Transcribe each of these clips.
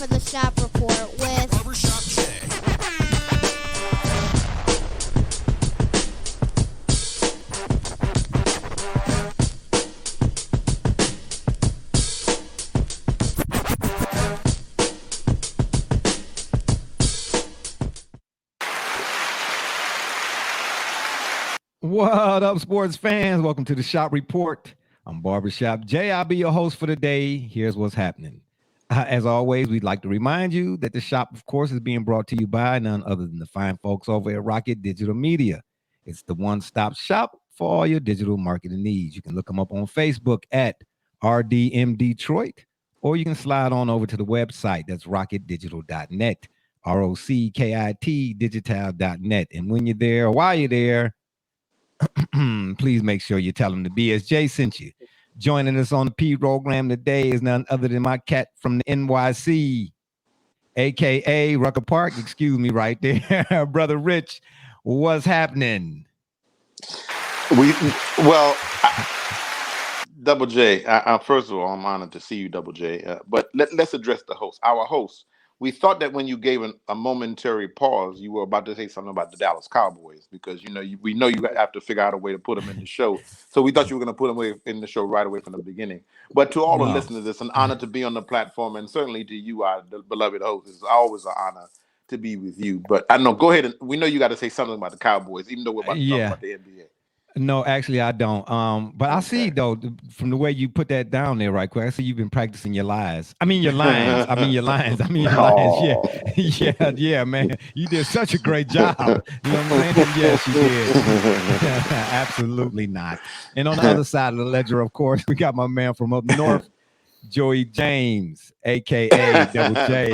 for the Shop Report with Barbershop Jay. What up, sports fans? Welcome to the Shop Report. I'm Barbershop Jay. I'll be your host for the day. Here's what's happening. As always, we'd like to remind you that the shop, of course, is being brought to you by none other than the fine folks over at Rocket Digital Media. It's the one-stop shop for all your digital marketing needs. You can look them up on Facebook at RDM Detroit, or you can slide on over to the website. That's rocketdigital.net, ROCKIT digital.net. And when you're there, or while you're there, please make sure you tell them the BSJ sent you. Joining us on the P program today is none other than my cat from the NYC, aka Rucker Park. Excuse me, right there, brother Rich. What's happening? Double J. First of all, I'm honored to see you, Double J. But let's address the host. Our host. We thought that when you gave a momentary pause, you were about to say something about the Dallas Cowboys because we know you have to figure out a way to put them in the show. So we thought you were going to put them in the show right away from the beginning. But to all the listeners, it's an honor to be on the platform, and certainly to you, our beloved host, it's always an honor to be with you. But I know, go ahead, and we know you got to say something about the Cowboys, even though we're about to talk about the NBA. No, actually, I don't. But I see though from the way you put that down there, right quick. I see you've been practicing your lies. I mean your lines. Your lines. Yeah, man. You did such a great job. You know what I'm saying? Yes, you did. Absolutely not. And on the other side of the ledger, of course, we got my man from up north, Joey James, aka Double J.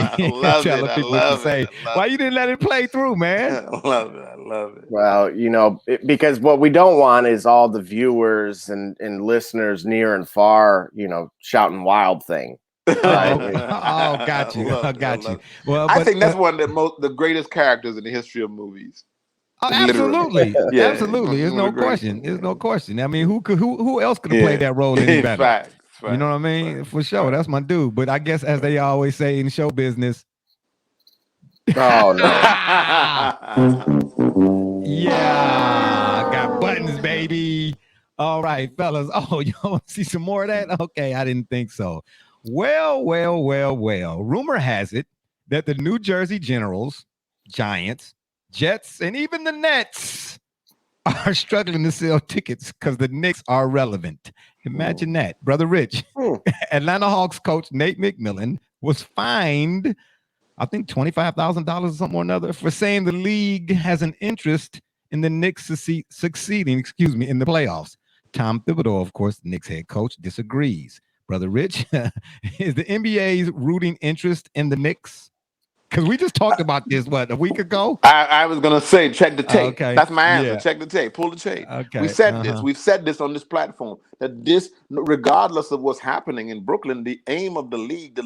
Telling people what to say. Why you didn't let it play through, man? I love it. Well, because what we don't want is all the viewers and listeners near and far, shouting Wild Thing. Right? Got you. Well, I think that's one of the greatest characters in the history of movies. Oh, absolutely. Absolutely. There's no question. I mean, who else could have played that role any better? Fact. You know what I mean? For sure. That's my dude. But I guess as they always say in show business. Oh no. Yeah. Got buttons, baby. All right, fellas. Oh, you want to see some more of that? Okay, I didn't think so. Well. Rumor has it that the New Jersey Generals, Giants, Jets, and even the Nets are struggling to sell tickets because the Knicks are relevant. Imagine that, brother Rich. Atlanta Hawks coach Nate McMillian was fined, I think $25,000 or something or another, for saying the league has an interest in the Knicks succeeding, in the playoffs. Tom Thibodeau, of course, the Knicks head coach, disagrees. Brother Rich, is the NBA's rooting interest in the Knicks? Because we just talked about this, a week ago? I was going to say, check the tape. Okay. That's my answer. Yeah. Check the tape. Pull the tape. Okay. We said this. We've said this on this platform, that this, regardless of what's happening in Brooklyn, the aim of the league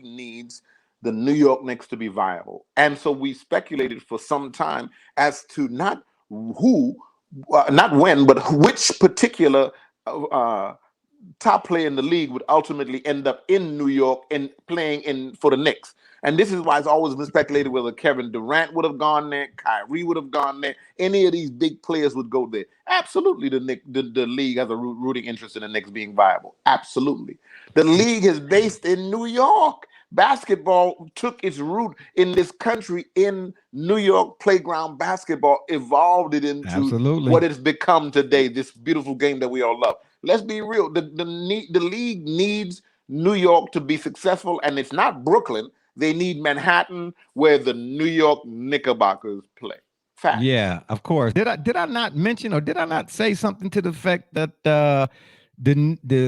needs the New York Knicks to be viable. And so we speculated for some time as to not when, but which particular top player in the league would ultimately end up in New York and playing for the Knicks. And this is why it's always been speculated whether Kevin Durant would have gone there, Kyrie would have gone there, any of these big players would go there. Absolutely, the league has a rooting interest in the Knicks being viable. Absolutely. The league is based in New York. Basketball took its root in this country in New York. Playground basketball evolved it into what it's become today, this beautiful game that we all love. Let's be real. The league needs New York to be successful, and it's not Brooklyn. They need Manhattan, where the New York Knickerbockers play. Fact. Yeah, of course. Did I not mention, or did I not say something to the fact that the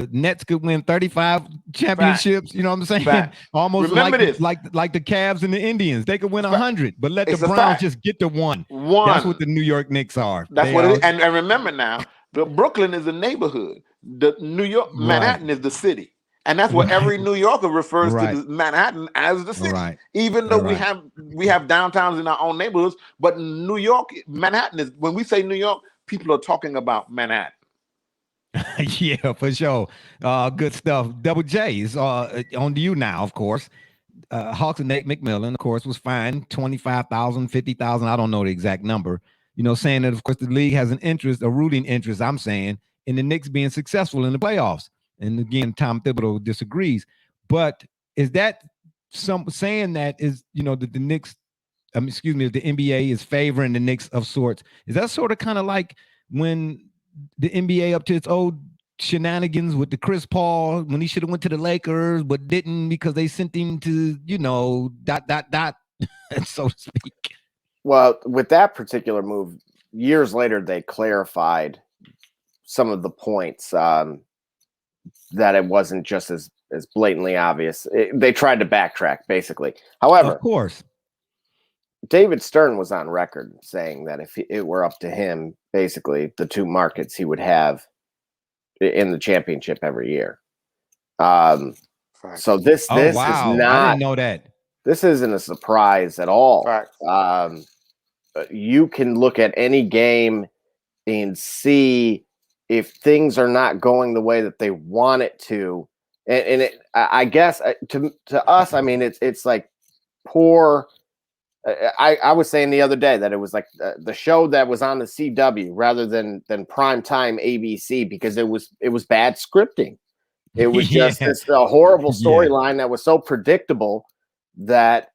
Nets could win 35 championships? Fact. You know what I'm saying? Fact. Almost like the Cavs and the Indians. They could win 100, but let the Browns just get to one. That's what the New York Knicks are. That's what it is. And remember now, the Brooklyn is a neighborhood. The New York Manhattan is the city. And that's what every New Yorker refers to Manhattan as the city. Even though we have downtowns in our own neighborhoods, but New York, Manhattan is, when we say New York, people are talking about Manhattan. Yeah, for sure. Good stuff. Double J is on to you now, of course. Hawks and Nate McMillian, of course, was fined 25,000, 50,000. I don't know the exact number. Saying that of course the league has an interest, a rooting interest. I'm saying in the Knicks being successful in the playoffs. And again, Tom Thibodeau disagrees. But is that some saying that is that the Knicks? Excuse me, the NBA is favoring the Knicks of sorts. Is that sort of kind of like when the NBA up to its old shenanigans with the Chris Paul when he should have went to the Lakers but didn't because they sent him to so to speak. Well, with that particular move, years later they clarified some of the points that it wasn't just as blatantly obvious. They tried to backtrack, basically. However, of course, David Stern was on record saying that if it were up to him, basically the two markets he would have in the championship every year. So this wow. is not. I didn't know that. This isn't a surprise at all. You can look at any game and see if things are not going the way that they want it to, and I guess to us, I mean, it's like poor. I was saying the other day that it was like the show that was on the CW rather than primetime ABC because it was bad scripting. It was just a horrible storyline that was so predictable that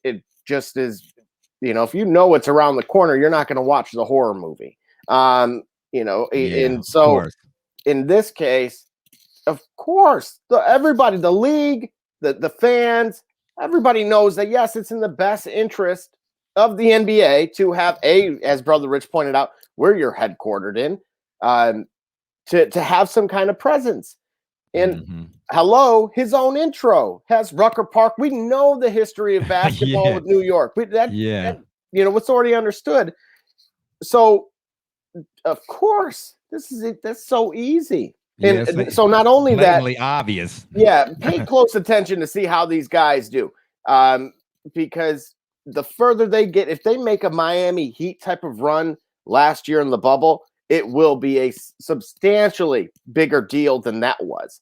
it just is. If you know it's around the corner, you're not going to watch the horror movie. And so in this case, of course, everybody, the league, the fans. Everybody knows that, yes, it's in the best interest of the NBA to have as Brother Rich pointed out, where you're headquartered in, to have some kind of presence. And hello, his own intro has Rucker Park. We know the history of basketball with New York. What's already understood. So, of course, this is it. That's so easy. And so not only that, obvious. Pay close attention to see how these guys do. Because the further they get, if they make a Miami Heat type of run last year in the bubble, it will be a substantially bigger deal than that was.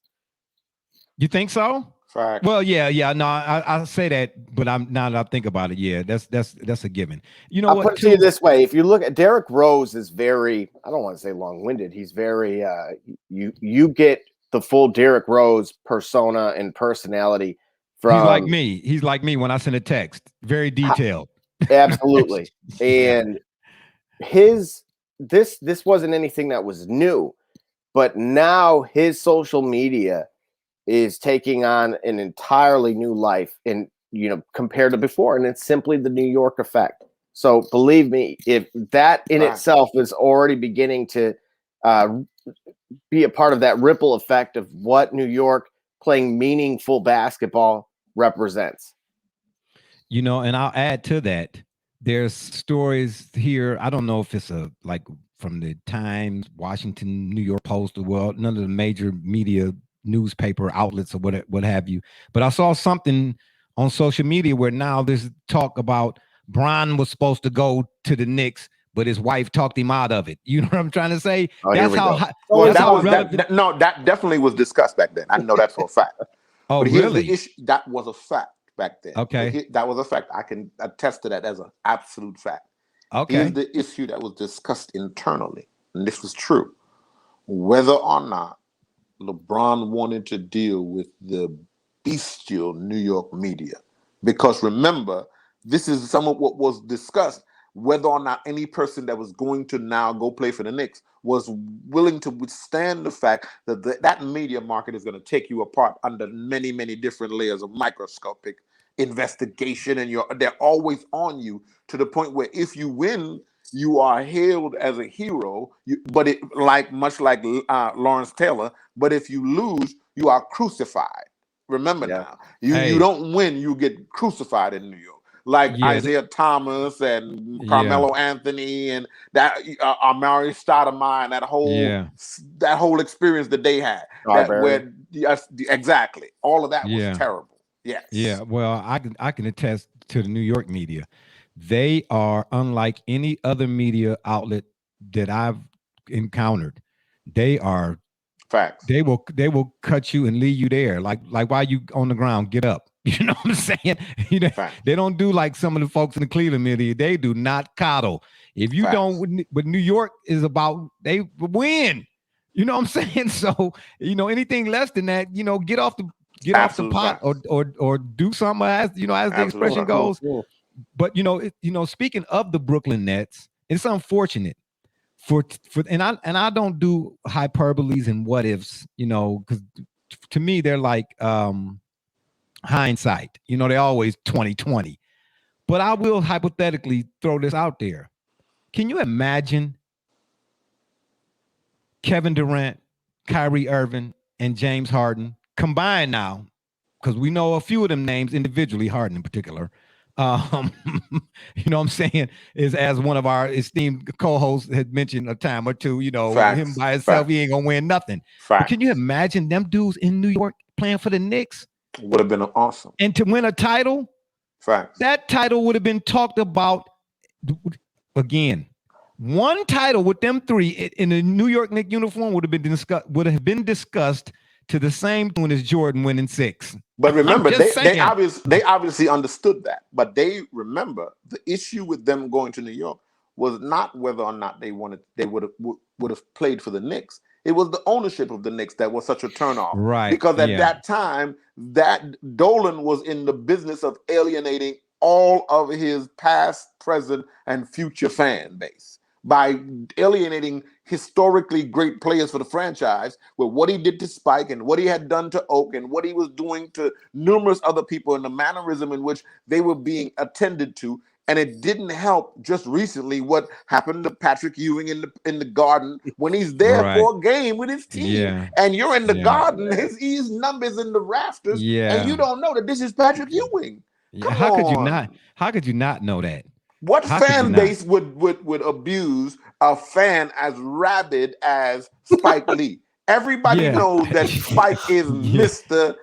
You think so? Fact. Well, no, I say that, but now that I think about it, that's a given. I'll put it to you this way: if you look at Derrick Rose, is very, I don't want to say long-winded. He's very, you get the full Derrick Rose persona and personality from. He's like me when I send a text, very detailed. Absolutely, and this wasn't anything that was new, but now his social media is taking on an entirely new life and compared to before, and it's simply the New York effect. So believe me, if that in itself is already beginning to be a part of that ripple effect of what New York playing meaningful basketball represents. And I'll add to that, there's stories here. I don't know if it's from the Times, Washington, New York Post, none of the major media newspaper outlets or what have you. But I saw something on social media where now there's talk about Bron was supposed to go to the Knicks, but his wife talked him out of it. You know what I'm trying to say? That definitely was discussed back then. I know that for a fact. Oh, but really? The issue, that was a fact back then. Okay. That was a fact. I can attest to that as an absolute fact. Okay. Here's the issue that was discussed internally, and this was true. Whether or not LeBron wanted to deal with the bestial New York media. Because remember, this is some of what was discussed, whether or not any person that was going to now go play for the Knicks was willing to withstand the fact that that media market is going to take you apart under many, many different layers of microscopic investigation, and they're always on you to the point where if you win, you are hailed as a hero, much like Lawrence Taylor. But if you lose, you are crucified. Remember now, you don't win, you get crucified in New York. Isaiah Thomas and Carmelo Anthony and that Amari Stoudemire and that whole experience that they had. Exactly. All of that was terrible. Yes. Yeah. Well, I can attest to the New York media. They are unlike any other media outlet that I've encountered. They are facts. They will cut you and leave you there. Like while you on the ground, get up. You know what I'm saying? You know, they don't do like some of the folks in the Cleveland media. They do not coddle. If you don't, but New York is about they win. You know what I'm saying? So, you know, anything less than that, you know, get off the pot or do something as the expression goes. But you know, speaking of the Brooklyn Nets, it's unfortunate and I don't do hyperboles and what ifs, you know, because to me they're like hindsight. You know, they're always 2020. But I will hypothetically throw this out there. Can you imagine Kevin Durant, Kyrie Irving, and James Harden combined now? Because we know a few of them names individually, Harden in particular. You know what I'm saying? Is as one of our esteemed co-hosts had mentioned a time or two, you know, him by himself, he ain't gonna win nothing. But can you imagine them dudes in New York playing for the Knicks? Would have been awesome. And to win a title, that title would have been talked about again. One title with them three in the New York Knicks uniform would have been discussed to the same tune as Jordan winning 6. But remember, they obviously understood that. But they remember the issue with them going to New York was not whether or not they would have played for the Knicks. It was the ownership of the Knicks that was such a turnoff. Right. Because at that time, that Dolan was in the business of alienating all of his past, present, and future fan base by alienating historically great players for the franchise with what he did to Spike and what he had done to Oak and what he was doing to numerous other people and the mannerism in which they were being attended to. And it didn't help just recently what happened to Patrick Ewing in the Garden when he's there for a game with his team. Yeah. And you're in the Garden, his numbers in the rafters, and you don't know that this is Patrick Ewing. How could you not know that? What fan base would abuse a fan as rabid as Spike Lee? Everybody knows that Spike is Mr.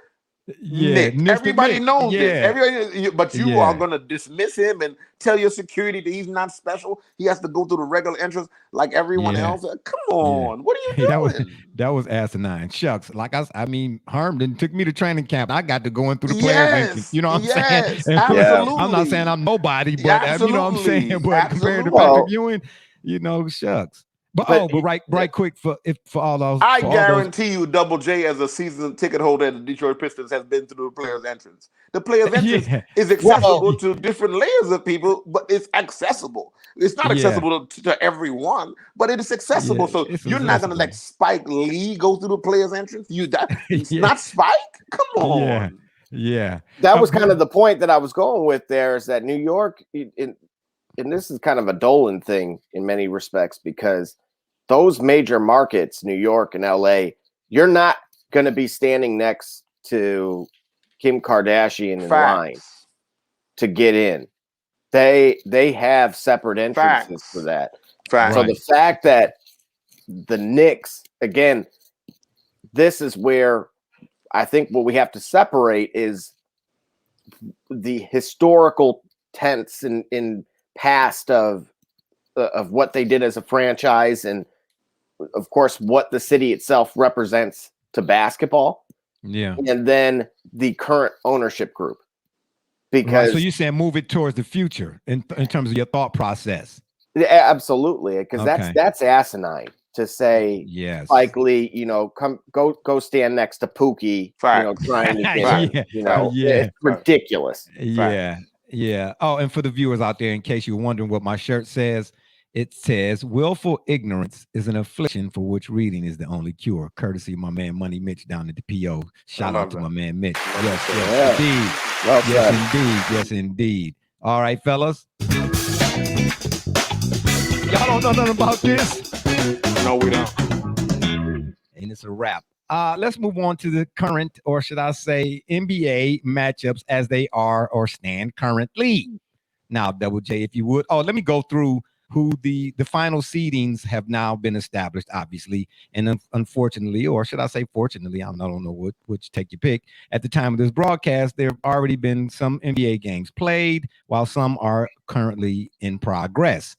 Nick. Everybody knows this. But you are going to dismiss him and tell your security that he's not special. He has to go through the regular entrance like everyone else. Come on. What are you doing? That was asinine. Shucks. Like I mean, Herman took me to training camp. I got to go in through the players entrance. You know what I'm saying? Absolutely. I'm not saying I'm nobody, but you know what I'm saying? But compared to Patrick Ewing, you know, shucks. But right quick for all those. I guarantee you, Double J as a season ticket holder at the Detroit Pistons has been through the players' entrance. The players' entrance is accessible to different layers of people, but it's accessible. It's not accessible to everyone, but it is accessible. So you're not going to let Spike Lee go through the players' entrance? Not Spike? Come on. Yeah. That was kind of the point that I was going with there is that New York, and this is kind of a Dolan thing in many respects because those major markets, New York and LA, you're not going to be standing next to Kim Kardashian in line to get in. They have separate entrances for that. So the fact that the Knicks, again, this is where I think what we have to separate is the historical tenets in past of what they did as a franchise and of course what the city itself represents to basketball. Yeah. And then the current ownership group. Because so you're saying move it towards the future in terms of your thought process. Absolutely. Because that's asinine to say Spike Lee, you know, go stand next to Pookie, you know, trying to get it's ridiculous. Yeah. Oh, and for the viewers out there, in case you're wondering what my shirt says, it says, willful ignorance is an affliction for which reading is the only cure. Courtesy of my man Money Mitch down at the PO. Shout out to my man Mitch. Yes, indeed. Yes, indeed. All right, fellas. Y'all don't know nothing about this? No, we don't. And it's a wrap. Let's move on to the current, or should I say, NBA matchups as they are or stand currently. Now, Double J, if you would. Oh, let me go through who the final seedings have now been established, obviously. And unfortunately, or should I say fortunately, I don't know which take your pick. At the time of this broadcast, there have already been some NBA games played, while some are currently in progress.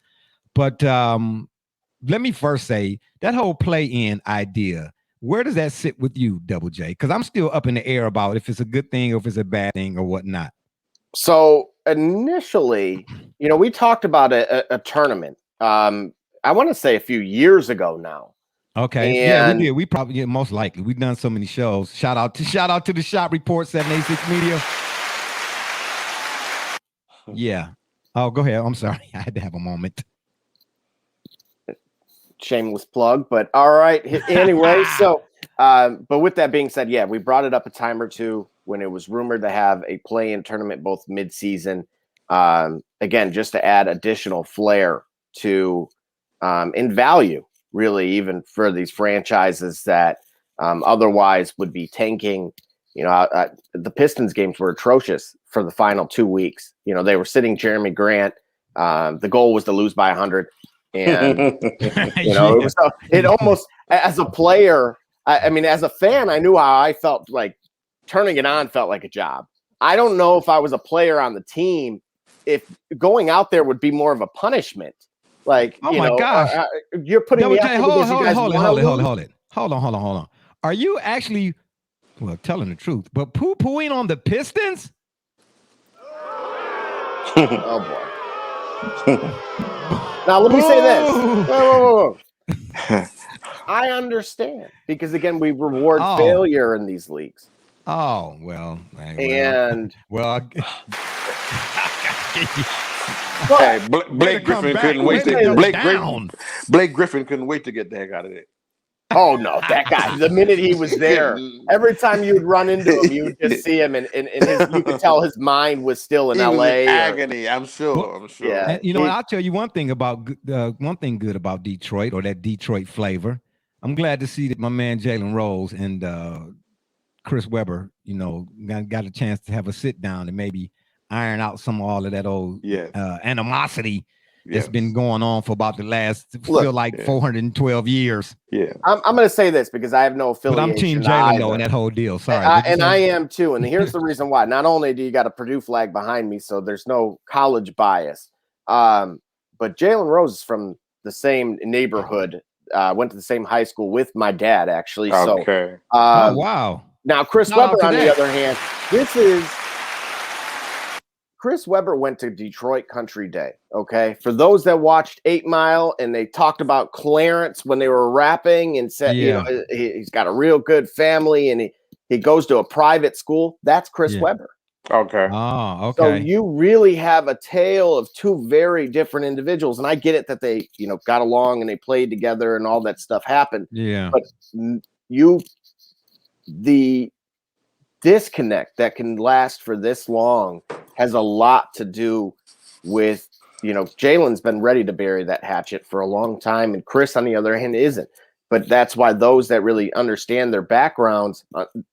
But let me first say that whole play-in idea Where does that sit with you, Double J? Because I'm still up in the air about if it's a good thing or if it's a bad thing or whatnot. So initially, we talked about a tournament. I want to say a few years ago now. Okay. Yeah, we did. We probably most likely. We've done so many shows. Shout out to the Shop Report 786 Media. Yeah. Oh, go ahead. I'm sorry. I had to have a moment. Shameless plug, but all right. Anyway, so but with that being said, yeah, we brought it up a time or two when it was rumored to have a play-in tournament both mid-season. Again, just to add additional flair to in value, really, even for these franchises that otherwise would be tanking. The Pistons games were atrocious for the final 2 weeks. They were sitting Jeremy Grant. The goal was to lose by 100. And it almost, as a player, I mean, as a fan, I knew how I felt. Like turning it on felt like a job. I don't know if I was a player on the team, if going out there would be more of a punishment. Like, oh my gosh, you're putting me out there because you guys hold on. Are you actually, well, telling the truth, but poo-pooing on the Pistons? Oh boy. Now, let me say this. Whoa. I understand because, again, we reward failure in these leagues. Oh, well. And hey, Blake Griffin couldn't wait to Blake Griffin couldn't wait to get the heck out of there. Oh no, that guy! The minute he was there, every time you would run into him, you would just see him, and you could tell his mind was still in L.A. Agony, I'm sure. Yeah, and, I'll tell you one thing good about Detroit, or that Detroit flavor. I'm glad to see that my man Jalen Rose and Chris Webber, got a chance to have a sit down and maybe iron out all of that old animosity that's been going on for about the last 412 years. Yeah, I'm going to say this because I have no affiliation. But I'm Team Jalen though in that whole deal. Sorry, I am too. And here's the reason why. Not only do you got a Purdue flag behind me, so there's no college bias, but Jalen Rose is from the same neighborhood. Went to the same high school with my dad, actually. Okay. So, oh wow. Now Chris Webber, on the other hand, Chris Webber went to Detroit Country Day, okay? For those that watched 8 Mile and they talked about Clarence when they were rapping and said, he's got a real good family and he goes to a private school, that's Chris Webber. Okay. Oh, okay. So you really have a tale of two very different individuals. And I get it that they, got along and they played together and all that stuff happened. Yeah. But the disconnect that can last for this long has a lot to do with, Jalen's been ready to bury that hatchet for a long time. And Chris, on the other hand, isn't. But that's why those that really understand their backgrounds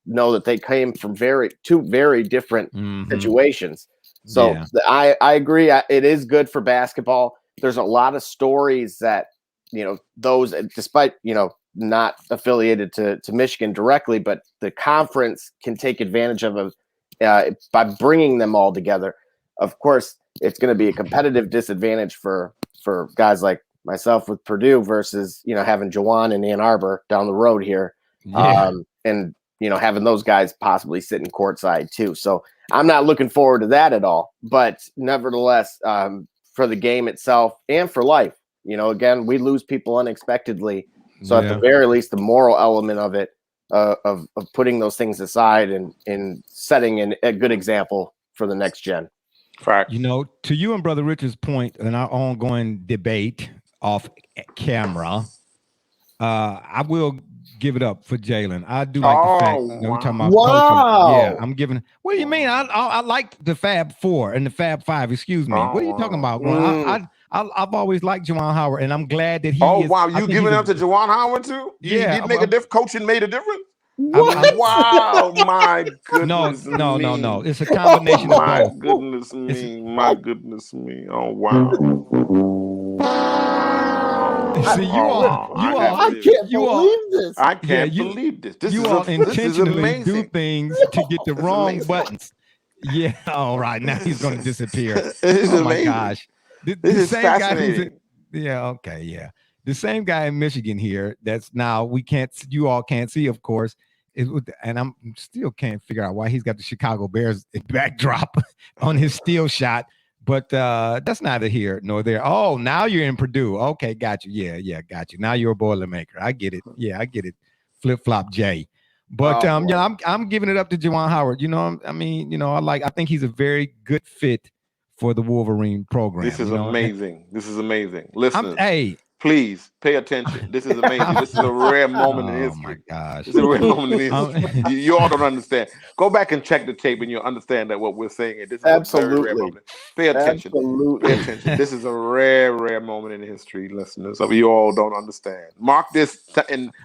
know that they came from two very different situations. So I agree. It is good for basketball. There's a lot of stories that, those, despite, not affiliated to Michigan directly, but the conference can take advantage of by bringing them all together. Of course, it's going to be a competitive disadvantage for guys like myself with Purdue versus, having Jawan in Ann Arbor down the road here. And, having those guys possibly sitting courtside too. So I'm not looking forward to that at all, but nevertheless, for the game itself and for life, again, we lose people unexpectedly. So at the very least, the moral element of it, of putting those things aside and setting a good example for the next gen. Fact. To you and Brother Richard's point in our ongoing debate off camera, I will give it up for Jalen. I do like the fact we're talking about coaching. Yeah, I'm giving. What do you mean? I like the Fab Four and the Fab Five. Excuse me. What are you talking about? I've always liked Juwan Howard, and I'm glad that he. Oh wow, you giving up to Juwan Howard too? Yeah, he did make a difference. Coaching made a difference. Wow, my goodness. No. It's a combination of both. My goodness me. Oh wow. See, I can't believe this. I can't believe this. You all intentionally do things to get the wrong buttons. Yeah. All right. Now he's going to disappear. Oh my gosh. This is fascinating. Okay. Yeah. the same guy in Michigan here. That's now you all can't see, of course. And I'm still can't figure out why he's got the Chicago Bears backdrop on his steal shot. But that's neither here nor there. Oh, now you're in Purdue. Okay, got you. Yeah, got you. Now you're a Boilermaker. I get it. Yeah, I get it. Flip flop J. But I'm giving it up to Juwan Howard. I think he's a very good fit for the Wolverine program. This is amazing. This is amazing. Listeners, please pay attention. This is amazing. This is a rare moment in history. Oh my gosh. This is a rare moment in history. You all don't understand. Go back and check the tape and you'll understand that what we're saying. This is a very rare moment. Pay attention. Pay attention. This is a rare moment in history, listeners. So you all don't understand. Mark this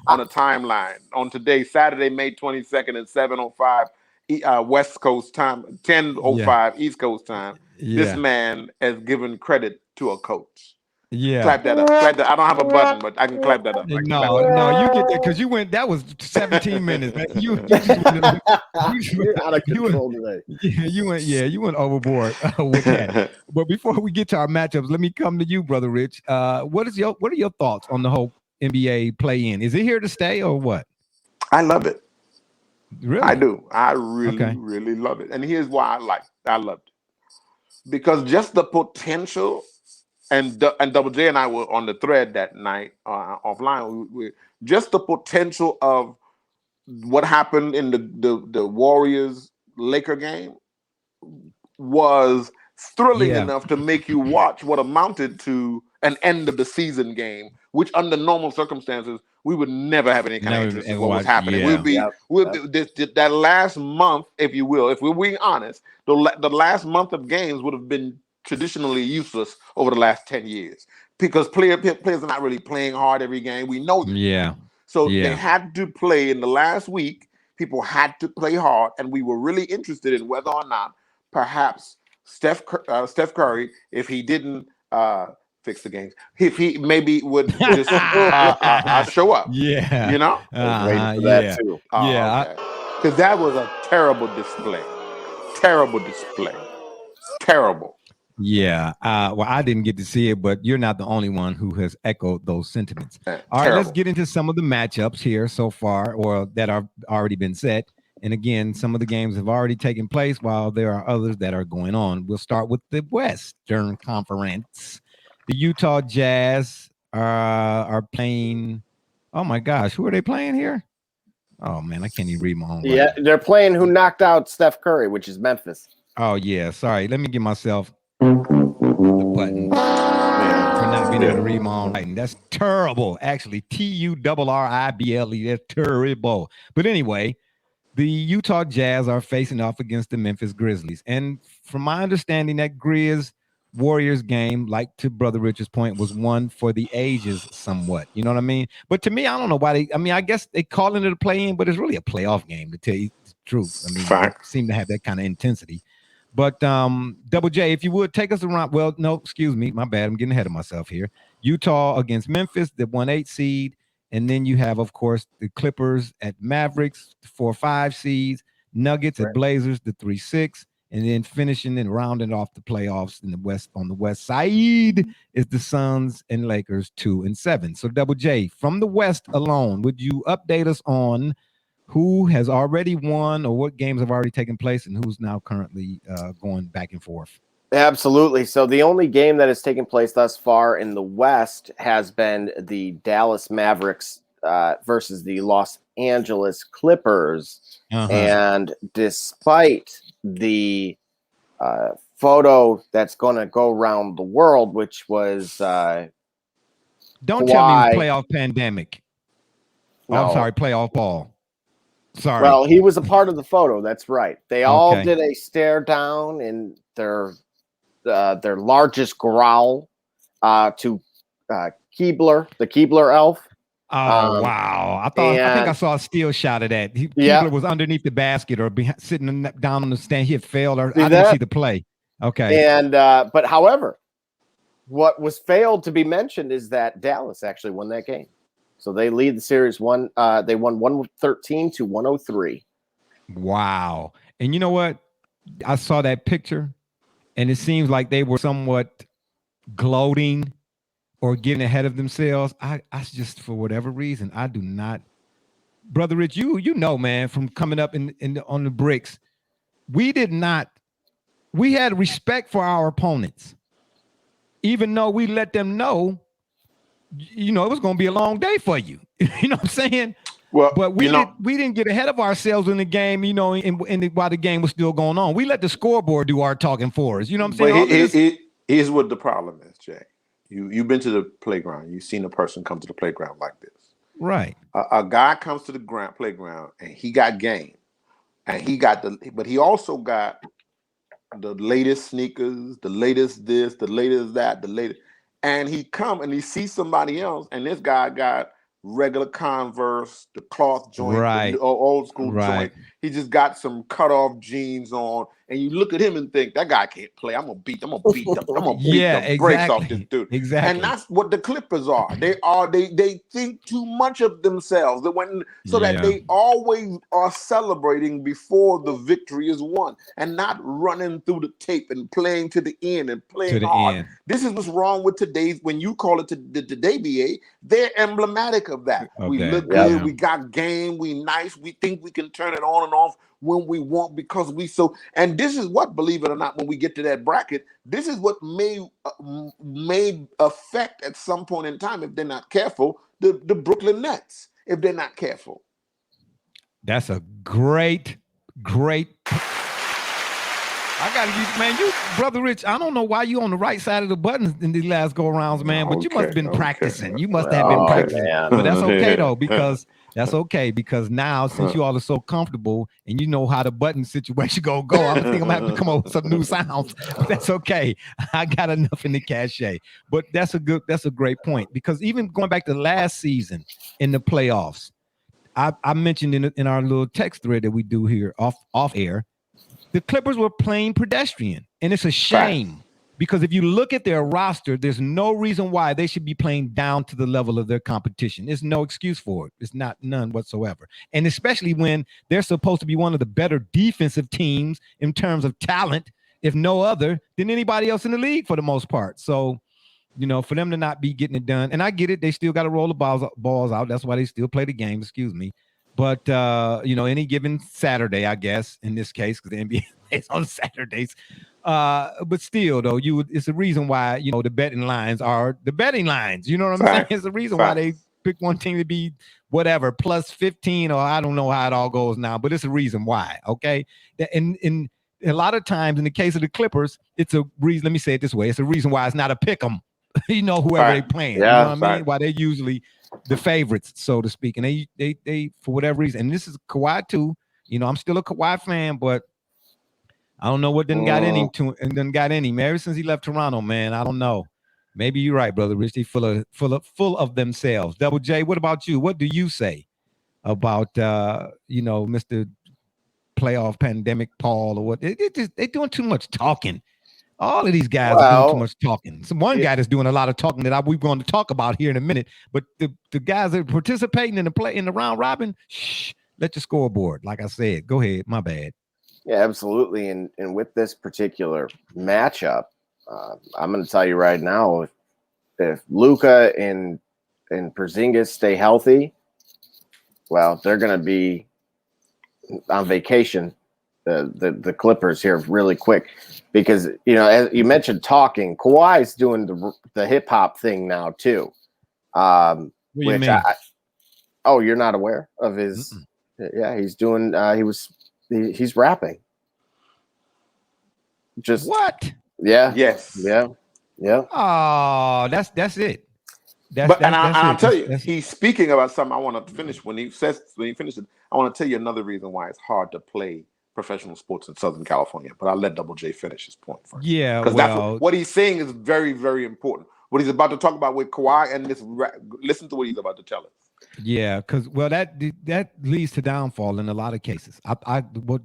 on a timeline. On today, Saturday, May 22nd at 7:05 West Coast time, 10:05 East Coast time. This man has given credit to a coach. Yeah, clap that up. Clap that. I don't have a button, but I can clap that up. No, you get that because you went. That was 17 minutes. Man. You're out of control today. Yeah, you went overboard with that. But before we get to our matchups, let me come to you, Brother Rich. What are your thoughts on the whole NBA play-in? Is it here to stay or what? I love it. Really, I do. I really love it. And here's why I loved it, because just the potential. And Double J and I were on the thread that night offline. We just the potential of what happened in the Warriors Laker game was thrilling enough to make you watch what amounted to an end of the season game, which under normal circumstances we would never have any kind of interest in what was happening. Yeah. We'll be that last month, if you will, if we're being honest, the last month of games would have been traditionally useless over the last 10 years because players are not really playing hard every game. We know that. Yeah. So they had to play in the last week. People had to play hard, and we were really interested in whether or not perhaps Steph Curry, if he didn't fix the games, if he maybe would just show up. Yeah. You know? Waiting for that too. Because that was a terrible display. Terrible. Yeah. Well, I didn't get to see it, but you're not the only one who has echoed those sentiments. All right, let's get into some of the matchups here so far, or that are already been set. And again, some of the games have already taken place while there are others that are going on. We'll start with the Western Conference. The Utah Jazz are playing. Oh my gosh, who are they playing here? Oh man, I can't even read my own. Yeah, they're playing who knocked out Steph Curry, which is Memphis. Oh yeah, sorry. Let me give myself the button for not being able to read my own writing. That's terrible. Actually, TURRIBLE. That's terrible. But anyway, the Utah Jazz are facing off against the Memphis Grizzlies, and from my understanding, that Grizz Warriors game, like to Brother Rich's point, was one for the ages somewhat. You know what I mean? But to me, I don't know why I guess they calling it a play-in, but it's really a playoff game, to tell you the truth. I mean, they seem to have that kind of intensity. But Double J, if you would take us around. Well, no, excuse me, my bad. I'm getting ahead of myself here. Utah against Memphis, the 1-8 seed, and then you have, of course, the Clippers at Mavericks, 4-5 seeds, Nuggets at Blazers, the 3-6. And then finishing and rounding off the playoffs in the West, on the West side, is the Suns and Lakers 2-7. So Double J, from the West alone, would you update us on who has already won or what games have already taken place and who's now currently going back and forth? Absolutely. So the only game that has taken place thus far in the West has been the Dallas Mavericks versus the Los Angeles Clippers. And despite the photo that's going to go around the world, which was don't tell me it was playoff pandemic. No. Oh, I'm sorry, playoff ball. Sorry. Well, he was a part of the photo. That's right. They all did a stare down in their largest growl to Keebler, the Keebler elf. Oh wow! I think I saw a steal shot of that. Keebler was underneath the basket or sitting down on the stand. He had failed, or I didn't see the play. Okay. And but however, what was failed to be mentioned is that Dallas actually won that game. So they lead the series. They won 113-103. Wow! And you know what? I saw that picture, and it seems like they were somewhat gloating or getting ahead of themselves. I just, for whatever reason, I do not. Brother Rich, you know, man, from coming up on the bricks, we had respect for our opponents, even though we let them know, it was going to be a long day for you. You know what I'm saying? Well, but we didn't get ahead of ourselves in the game, while the game was still going on. We let the scoreboard do our talking for us. You know what I'm saying? But here's what the problem is, Jay. You've been to the playground. You've seen a person come to the playground like this. Right. A guy comes to the playground and he got game, and but he also got the latest sneakers, the latest this, the latest that, the latest, and he come and he sees somebody else, and this guy got regular Converse, the cloth joint, right, the old school right. joint. He just got some cut off jeans on, and you look at him and think that guy can't play. I'm gonna beat the brakes off this dude. Exactly. And that's what the Clippers are. They think too much of themselves. That they always are celebrating before the victory is won, and not running through the tape and playing to the end and playing hard. End. This is what's wrong with today's. When you call it the WBA, they're emblematic of that. We look good. We got game. We nice. We think we can turn it on and off when we want because we so. And this is what, believe it or not, when we get to that bracket, this is what may affect at some point in time, if they're not careful, the Brooklyn Nets, if they're not careful. That's a great. I gotta use, man. You, Brother Rich, I don't know why you on the right side of the buttons in these last go rounds, man. But you must have been practicing. You must have been practicing. Man. But that's okay though, because now since you all are so comfortable and you know how the button situation go, I think I'm gonna have to come up with some new sounds. But that's okay. I got enough in the cachet. But that's a great point, because even going back to last season in the playoffs, I mentioned in our little text thread that we do here off air, the Clippers were playing pedestrian, and it's a shame because if you look at their roster, there's no reason why they should be playing down to the level of their competition. There's no excuse for it. It's none whatsoever. And especially when they're supposed to be one of the better defensive teams in terms of talent, if no other, than anybody else in the league for the most part. So, for them to not be getting it done, and I get it, they still got to roll the balls out. That's why they still play the game, excuse me. But, any given Saturday, I guess, in this case, because the NBA is on Saturdays. But still, though, it's the reason why, the betting lines are the betting lines. You know what I'm saying? It's the reason why they pick one team to be whatever, plus 15, or I don't know how it all goes now, but it's a reason why, okay? And a lot of times, in the case of the Clippers, it's a reason, let me say it this way, it's a reason why it's not a pick 'em, whoever they playing. Yeah, you know what I mean? Why they usually the favorites, so to speak, and they for whatever reason, and this is Kawhi too. I'm still a Kawhi fan, but I don't know what done got in him ever since he left Toronto, man. I don't know. Maybe you're right, Brother Rich. They full of themselves. Double J, what about you? What do you say about Mr. Playoff Pandemic Paul, or what? They doing too much talking. All of these guys are doing too much talking. One guy that's doing a lot of talking that we're going to talk about here in a minute. But the guys that are participating in the round robin, let your scoreboard. Like I said, go ahead. My bad. Yeah, absolutely. And with this particular matchup, I'm going to tell you right now, if Luka and Porzingis stay healthy, well, they're going to be on vacation. The Clippers here really quick, because as you mentioned talking, Kawhi's doing the hip hop thing now too. Which you're not aware of his? Yeah, he's doing. He's rapping. Just what? Yeah. Yes. Yeah. Oh, that's it. I'll tell you, he's speaking about something I want to finish. When he finishes, I want to tell you another reason why it's hard to play professional sports in Southern California. But I'll let Double J finish his point first. Yeah, because that's what he's saying is very, very important. What he's about to talk about with Kawhi, and listen to what he's about to tell us. Yeah, because that leads to downfall in a lot of cases.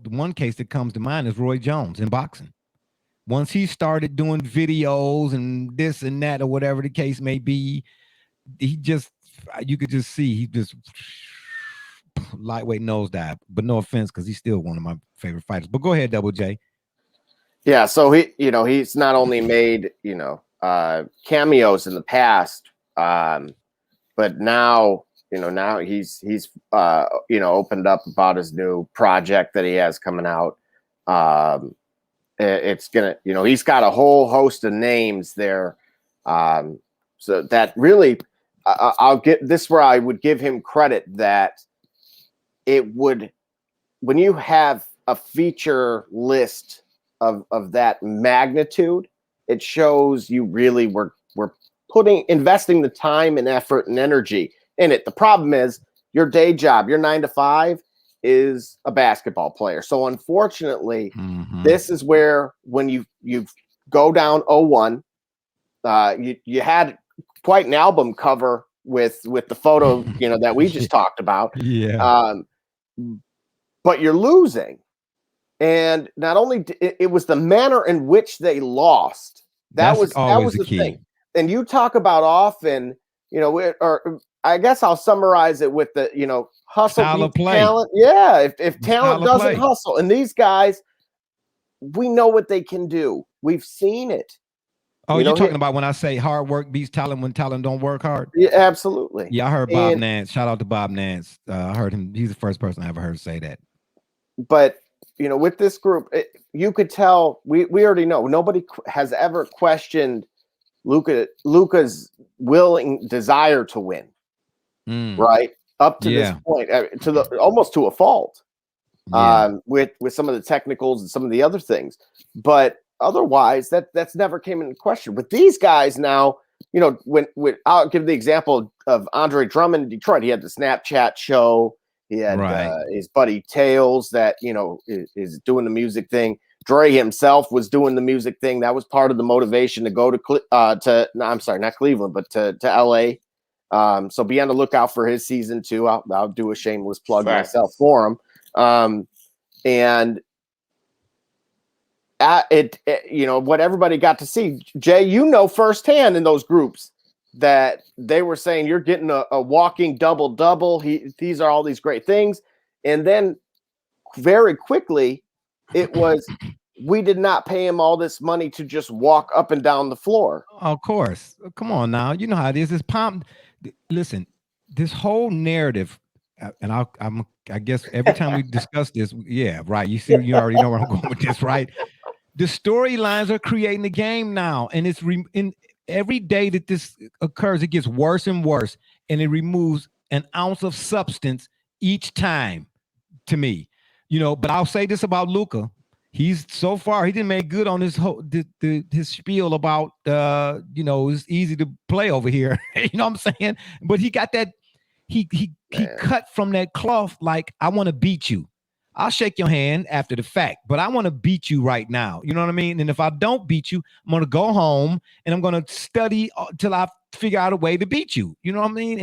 One case that comes to mind is Roy Jones in boxing. Once he started doing videos and this and that or whatever the case may be, you could just see he just lightweight nosedive. But no offense, because he's still one of my favorite fighters. But go ahead, Double J. Yeah, so he's not only made cameos in the past But now, now he's opened up about his new project that he has coming out. It's gonna, he's got a whole host of names there. So that really, I'll get this where I would give him credit that it would, when you have a feature list of that magnitude, it shows you really were investing the time and effort and energy in it. The problem is your day job, your 9 to 5 is a basketball player. So unfortunately, this is where when you go down 0-1, you had quite an album cover with the photo, that we just talked about. Yeah. But you're losing. And not only it was the manner in which they lost. That was the key thing. And you talk about often, or I guess I'll summarize it with the, hustle style of beats play. talent. Yeah, if talent doesn't play. hustle, and these guys, we know what they can do. We've seen it. Oh, you're talking about when I say hard work beats talent when talent don't work hard? Yeah, absolutely. Yeah, I heard Bob Nance. Shout out to Bob Nance. I heard him. He's the first person I ever heard say that. But, with this group, you could tell, we already know, nobody has ever questioned Luka's willing desire to win, right? Up to this point, almost to a fault, with some of the technicals and some of the other things. But otherwise, that's never came into question. With these guys now, when I'll give the example of Andre Drummond in Detroit. He had the Snapchat show. He had his buddy Tails that is doing the music thing. Dre himself was doing the music thing. That was part of the motivation to go not Cleveland, but to LA. So be on the lookout for his season 2. I'll do a shameless plug myself for him. And what everybody got to see, Jay, firsthand in those groups that they were saying you're getting a walking double-double. These are all these great things. And then very quickly, it was, we did not pay him all this money to just walk up and down the floor. Of course. Come on now. You know how it is. Listen, this whole narrative, and I guess every time we discuss this, yeah, right. You see, you already know where I'm going with this, right? The storylines are creating the game now, and it's in every day that this occurs, it gets worse and worse, and it removes an ounce of substance each time. To me, But I'll say this about Luka: he's so far he didn't make good on his whole his spiel about it's easy to play over here. You know what I'm saying? But he got that. He cut from that cloth like, I want to beat you. I'll shake your hand after the fact, but I want to beat you right now. You know what I mean? And if I don't beat you, I'm going to go home and I'm going to study till I figure out a way to beat you. You know what I mean?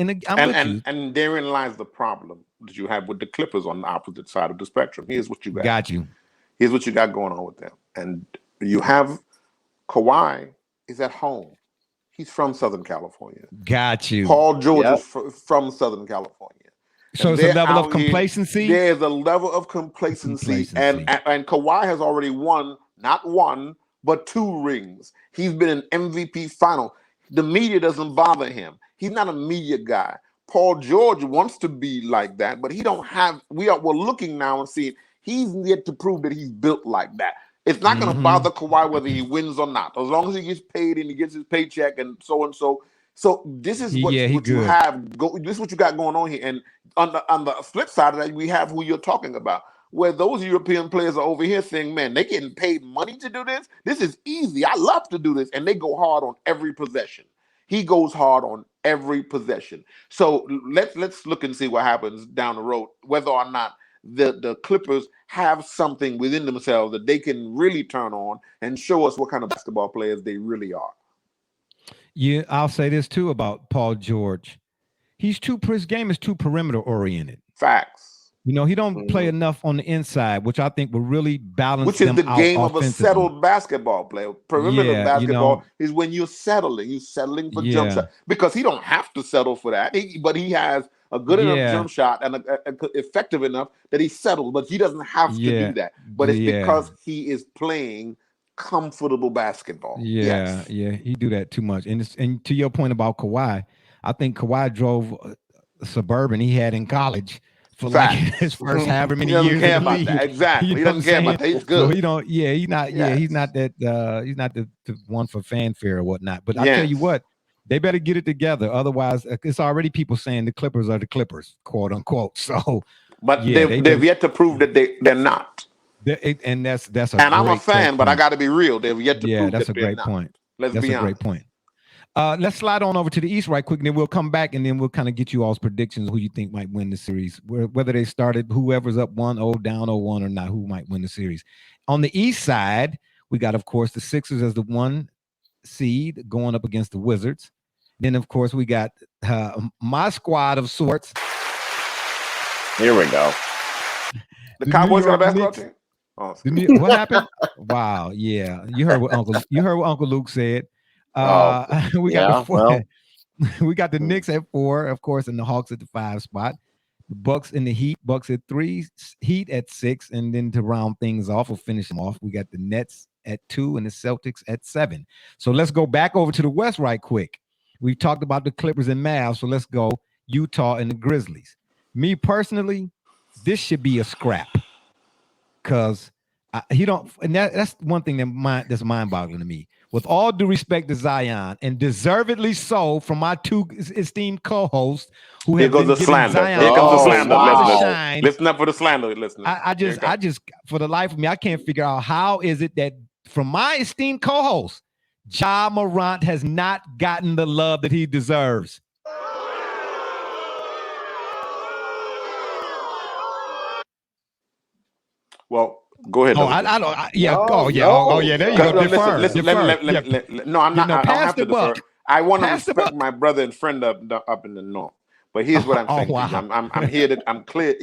And therein lies the problem that you have with the Clippers on the opposite side of the spectrum. Here's what you got. Here's what you got going on with them. And you have Kawhi is at home. He's from Southern California. Got you. Paul George is from Southern California. So it's a level of complacency? There's a level of complacency. And Kawhi has already won, not one, but 2 rings. He's been an MVP final. The media doesn't bother him. He's not a media guy. Paul George wants to be like that, but he don't have, we're looking now and seeing he's yet to prove that he's built like that. It's not going to bother Kawhi whether he wins or not, as long as he gets paid and he gets his paycheck and so and so. So this is what you have. This is what you got going on here. And on the flip side of that, we have who you're talking about, where those European players are over here saying, man, they getting paid money to do this. This is easy. I love to do this. And they go hard on every possession. He goes hard on every possession. So let's look and see what happens down the road, whether or not the Clippers have something within themselves that they can really turn on and show us what kind of basketball players they really are. Yeah, I'll say this too about Paul George. His game is too perimeter oriented. Facts. He don't play enough on the inside, which I think will really balance. Which is the game of a settled basketball player. Perimeter basketball is when you're settling. You're settling for jump shot, because he don't have to settle for that. But he has a good enough jump shot and effective enough that he settled. But he doesn't have to do that. But it's because he is playing comfortable basketball. He do that too much. And to your point about Kawhi, I think Kawhi drove a Suburban he had in college for Fact. like his first however many He doesn't years care in the about league. that. Exactly. You He know doesn't what I'm care about saying? that. He's So good. he don't. Yeah, he's not. Yeah, Yes. he's not that. He's not the one for fanfare or whatnot. But I tell you Yes. what, they better get it together. Otherwise, it's already people saying the Clippers are the Clippers, quote unquote. So, But yeah, they've yet to prove that they're not. and that's a And I'm a great fan, but I point. got to be real. They've yet to Yeah, prove that's that a they're great not. point. Let's That's be a great honest. point. Let's slide on over to the East right quick, and then we'll come back, and then we'll kind of get you all's predictions who you think might win the series, whether they started whoever's up 1-0, down 0-1 or not, who might win the series. On the East side, we got, of course, the Sixers as the 1 seed going up against the Wizards. Then, of course, we got my squad of sorts. Here we go. The The Cowboys New got a York basketball Knicks. team? Oh, What happened? Wow, yeah, you heard what Uncle Luke said. We got we got the Knicks at 4, of course, and the Hawks at the 5 spot. The Bucks and the Heat. Bucks at 3, Heat at 6, and then to round things off or finish them off, we got the Nets at 2 and the Celtics at 7. So let's go back over to the West right quick. We've talked about the Clippers and Mavs, so let's go Utah and the Grizzlies. Me personally, this should be a scrap because he don't, and that's one thing that's mind-boggling to me. With all due respect to Zion, and deservedly so from my 2 esteemed co-hosts who Here have goes been the giving slander. Zion Here comes the all slander, the listeners. shine. Listen up for the slander, listeners. I just, for the life of me, I can't figure out how is it that from my esteemed co-host, Ja Morant has not gotten the love that he deserves. Well, go ahead. Oh, I don't. No, There you go. Defer. Listen, no, I'm not. I don't have to defer. I want to respect my brother and friend up in the north. But here's what I'm saying. Wow. To you. I'm here to clear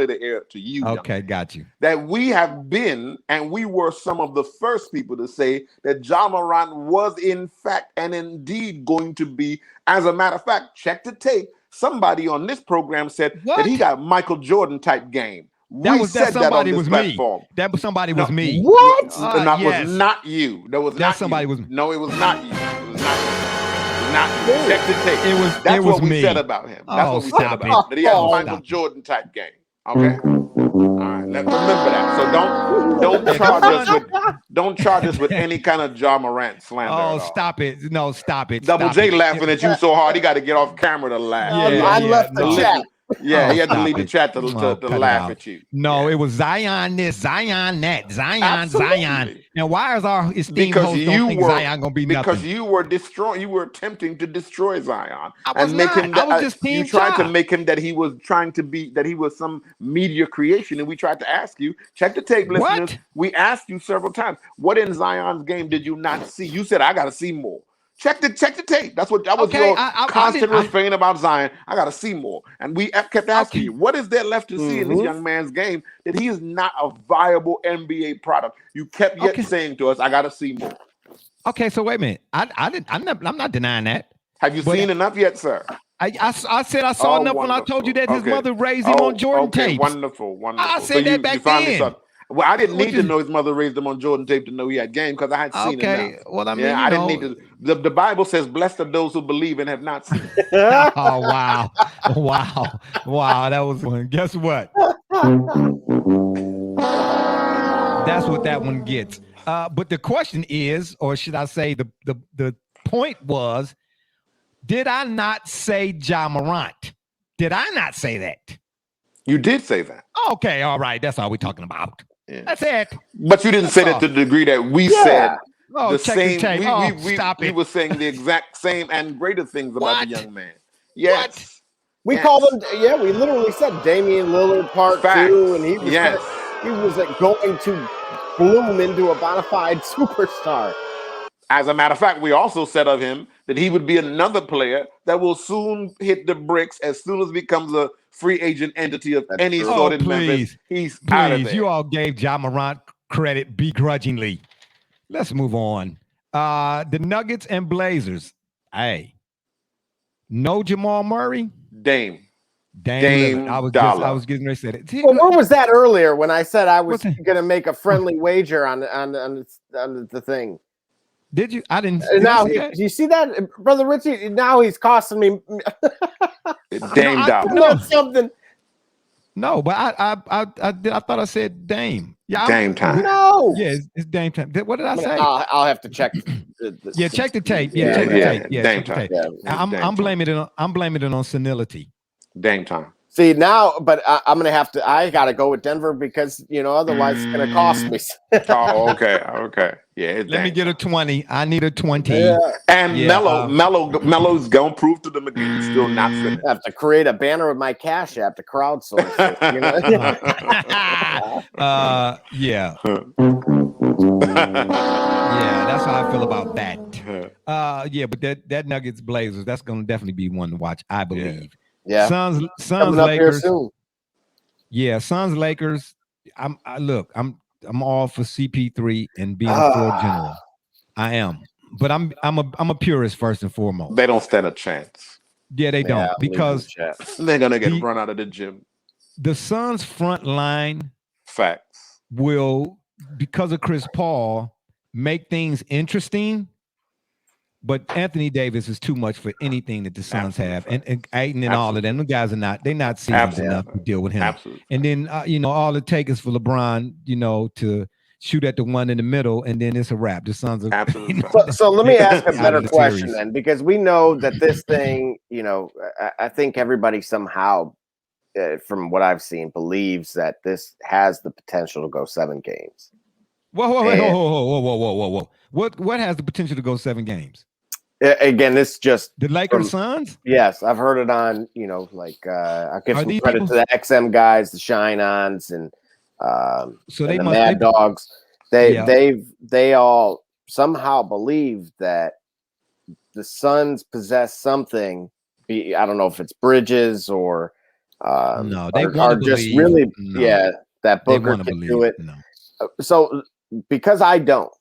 the air to you. Okay, got you. That we have been, and we were some of the first people to say that Ja Morant was in fact and indeed going to be. As a matter of fact, check the tape. Somebody on this program said that he got Michael Jordan type game. That somebody was me. That somebody was me. What? That yes. was not you. That was not somebody you. was. No, it was not you. It was not you. Not you. Check the tape. That's what we me. said about him. That's what we said about him. That he had a Michael Jordan type game. Okay. All right. Remember that. So don't charge us with any kind of Ja Morant slander. Oh, stop it! No, stop it. Double J laughing at you so hard he got to get off camera to laugh. I left the chat. Yeah, he had to leave the chat to laugh at you. No, it was Zion this, Zion that, Zion. Now, why is our esteemed host don't think Zion gonna be nothing? Because you were attempting to destroy Zion. I was just you tried to make him that he was some media creation, and we tried to ask you, check the tape, listeners. What? We asked you several times, what in Zion's game did you not see? You said, I gotta see more. Check the tape. That was your constant refrain about Zion. I got to see more. And we kept asking you, what is there left to see in this young man's game that he is not a viable NBA product? You kept saying to us, I got to see more. Okay, so wait a minute. I'm not denying that. Have you seen enough yet, sir? I said I saw enough when I told you that his mother raised him on Jordan tapes. Wonderful. I said that back then. Well, I didn't need to know his mother raised him on Jordan tape to know he had game because I had seen enough. Well, I mean, I didn't need to. The Bible says, "Blessed are those who believe and have not seen." Oh wow, that was one. Guess what? That's what that one gets. But the question is, or should I say, the point was, did I not say Ja Morant? Did I not say that? You did say that. Okay, all right. That's all we're talking about. Yeah. That's it. But you didn't say that to the degree that we said the same. We were saying the exact same and greater things about the young man. Yes. We called him. Yeah, we literally said Damian Lillard Part 2, and he was going to bloom into a bona fide superstar. As a matter of fact, we also said of him that he would be another player that will soon hit the bricks as soon as he becomes a free agent entity of any sort in Memphis. He's out of there. You all gave Ja Morant credit begrudgingly. Let's move on. The Nuggets and Blazers. Hey, no Jamal Murray. Dame. I was getting ready to say that. Well, where was that earlier when I said I was going to make a friendly wager on the thing? Did you? I didn't. And Did I now, see that? you see that, Brother Richie? Now he's costing me. Dame Dollar. That's something. No, but I thought I said Dame. Yeah, Dame time. No. Yeah, it's Dame time. What did I say? I'll have to check. Yeah, check the tape. Yeah, Yeah, check the yeah. tape. Yeah, Dame check the time. tape. Yeah. I'm blaming it on. I'm blaming it on senility. Dame time. See now, but I'm gonna have to. I gotta go with Denver because otherwise it's gonna cost me. Oh, okay. Yeah, it's Let me Dame get a time. 20. I need a 20. Yeah. And Yeah, Melo's gonna prove to them again. He's still not finished. I have to create a banner with my Cash App to crowdsource it. Yeah. Yeah, that's how I feel about that. Yeah, but that Nuggets Blazers, that's gonna definitely be one to watch, I believe. Yeah. Suns Coming up here Lakers. soon. Yeah, Suns Lakers. I'm all for CP3 and being a floor general. I am, but I'm a purist first and foremost. They don't stand a chance. Yeah, they don't, because they're gonna get run out of the gym. The Suns front line Facts will, because of Chris Paul, make things interesting. But Anthony Davis is too much for anything that the Suns have, and Ayton and all of them. The guys they're not seasoned enough to deal with him. Absolutely. And then all it takes is for LeBron, to shoot at the one in the middle, and then it's a wrap. The Suns are absolutely. So let me ask a better question then, because we know that this thing, I think everybody somehow, from what I've seen, believes that this has the potential to go 7 games. Whoa. What has the potential to go 7 games? Again, this just the Lakers Suns. Yes, I've heard it on. I give some credit to the XM guys, the Shine-Ons, and so and the Mad Dogs. They all somehow believe that the Suns possess something. I don't know if it's Bridges or no, they are just really that Booker can do it. No. So because I don't.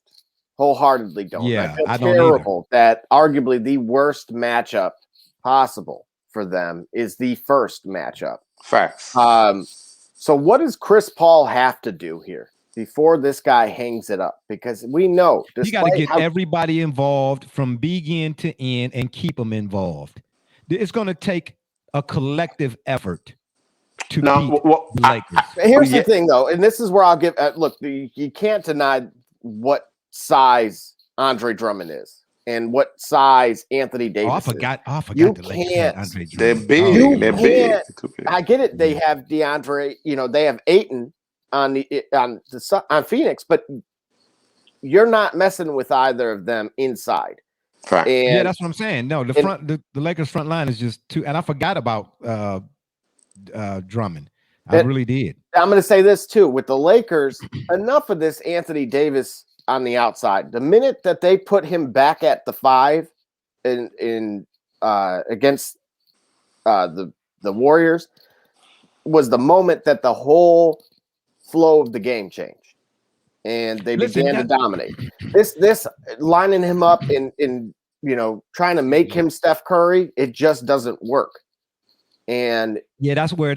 Wholeheartedly don't. Yeah, I feel terrible that arguably the worst matchup possible for them is the first matchup. Facts. So what does Chris Paul have to do here before this guy hangs it up? Because we know you got to get everybody involved from begin to end and keep them involved. It's going to take a collective effort to beat the Lakers. Here's the thing, though, and this is where I'll give. Look, you can't deny what size Andre Drummond is and what size Anthony Davis is. I forgot. You can't. They're big. They're big. I get it. They have DeAndre. They have Ayton on Phoenix, but you're not messing with either of them inside. Right. Yeah, that's what I'm saying. No, the Lakers front line is just too. And I forgot about Drummond. I really did. I'm going to say this too with the Lakers. Enough of this Anthony Davis on the outside. The minute that they put him back at the 5 in against the Warriors was the moment that the whole flow of the game changed, and they began to dominate. This lining him up in trying to make him Steph Curry, it just doesn't work. And yeah, that's where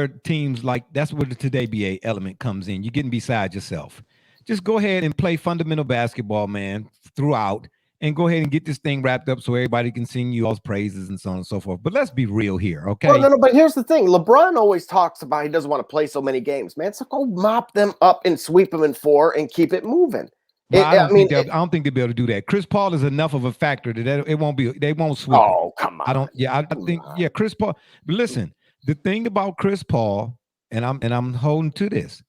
teams that's where the Today BA element comes in. You're getting beside yourself. Just go ahead and play fundamental basketball, man, throughout, and go ahead and get this thing wrapped up so everybody can sing you all's praises and so on and so forth. But let's be real here, okay? No, but here's the thing. LeBron always talks about he doesn't want to play so many games, man. So go mop them up and sweep them in 4 and keep it moving. Well, I don't think they'll be able to do that. Chris Paul is enough of a factor that it won't be. They won't sweep. Oh, come on. I think Chris Paul. But listen, the thing about Chris Paul, and I'm holding to this.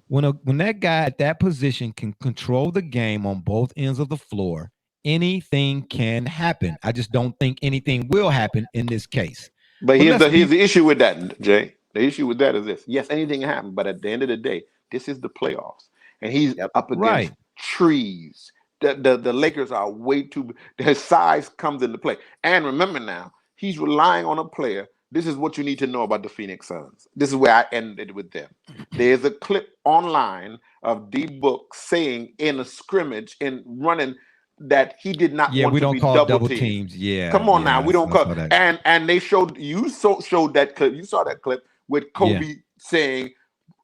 When that guy at that position can control the game on both ends of the floor, anything can happen. I just don't think anything will happen in this case. But here's the issue with that, Jay. The issue with that is this. Yes, anything can happen, but at the end of the day, this is the playoffs. And he's up against trees. The Lakers are way too – their size comes into play. And remember now, he's relying on a player. This is what you need to know about the Phoenix Suns. This is where I ended with them. There's a clip online of D-Book saying in a scrimmage in running that he did not want to be double teams. Yeah, come on now, we don't call that. And they showed showed that clip. You saw that clip with Kobe saying,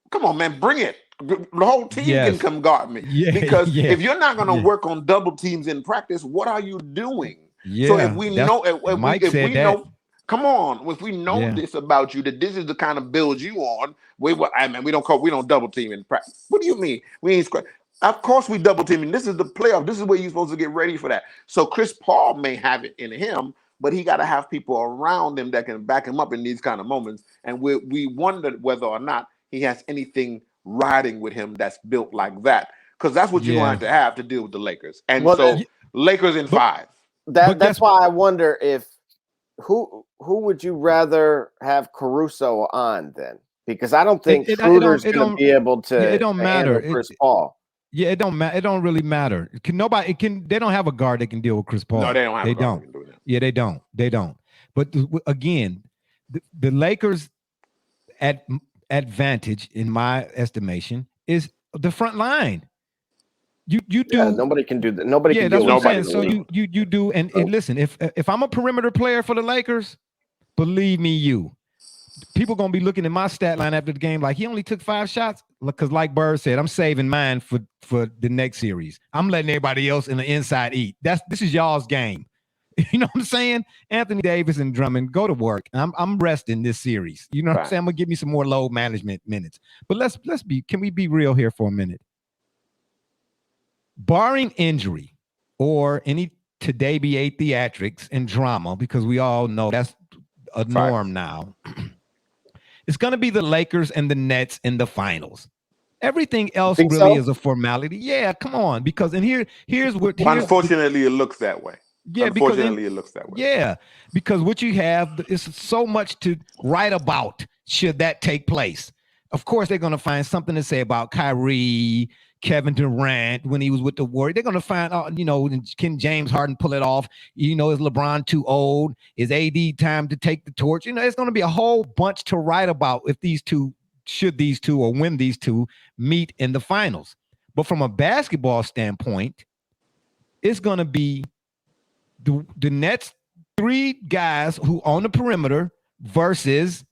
"Come on, man, bring it. The whole team can come guard me. Yeah, Because yeah, if you're not going to yeah. work on double teams in practice, what are you doing? Yeah, So if we know, Mike if said we that. know, come on, if we know Yeah. this about you, that this is the kind of build you on, we don't double team in practice. What do you mean? We ain't. Of course we double teaming. This is the playoff. This is where you're supposed to get ready for that. So Chris Paul may have it in him, but he got to have people around him that can back him up in these kind of moments. And we wondered whether or not he has anything riding with him that's built like that, because that's what you're going to have to deal with the Lakers. And Lakers in 5. That's why I wonder if who would you rather have Caruso on then? Because I don't think Schroeder's going to be able to. It don't matter. Chris Paul. Yeah, it don't matter. It don't really matter. They don't have a guard that can deal with Chris Paul. No, they don't have. They don't. Yeah, they don't. They don't. But again, the Lakers' advantage, in my estimation, is the front line. You do. Yeah, nobody can do that. Nobody can do what I'm saying. So you do. And listen, if I'm a perimeter player for the Lakers, believe me, people gonna be looking at my stat line after the game like he only took 5 shots, because like Bird said, I'm saving mine for the next series. I'm letting everybody else in the inside eat. This is y'all's game. You know what I'm saying? Anthony Davis and Drummond, go to work. I'm resting this series. You know what I'm saying? I'm gonna give me some more load management minutes. But can we be real here for a minute? Barring injury or any today be a theatrics and drama, because we all know that's a norm now. It's going to be the Lakers and the Nets in the finals. Everything else really is a formality. Yeah, come on. Because here's what. Unfortunately, it looks that way. Yeah, unfortunately, it looks that way. Yeah, because what you have is so much to write about. Should that take place? Of course, they're going to find something to say about Kyrie, Kevin Durant when he was with the Warriors. They're going to find out, can James Harden pull it off? Is LeBron too old? Is AD time to take the torch? It's going to be a whole bunch to write about if these two or when these two meet in the finals. But from a basketball standpoint, it's going to be the Nets 3 guys who on the perimeter versus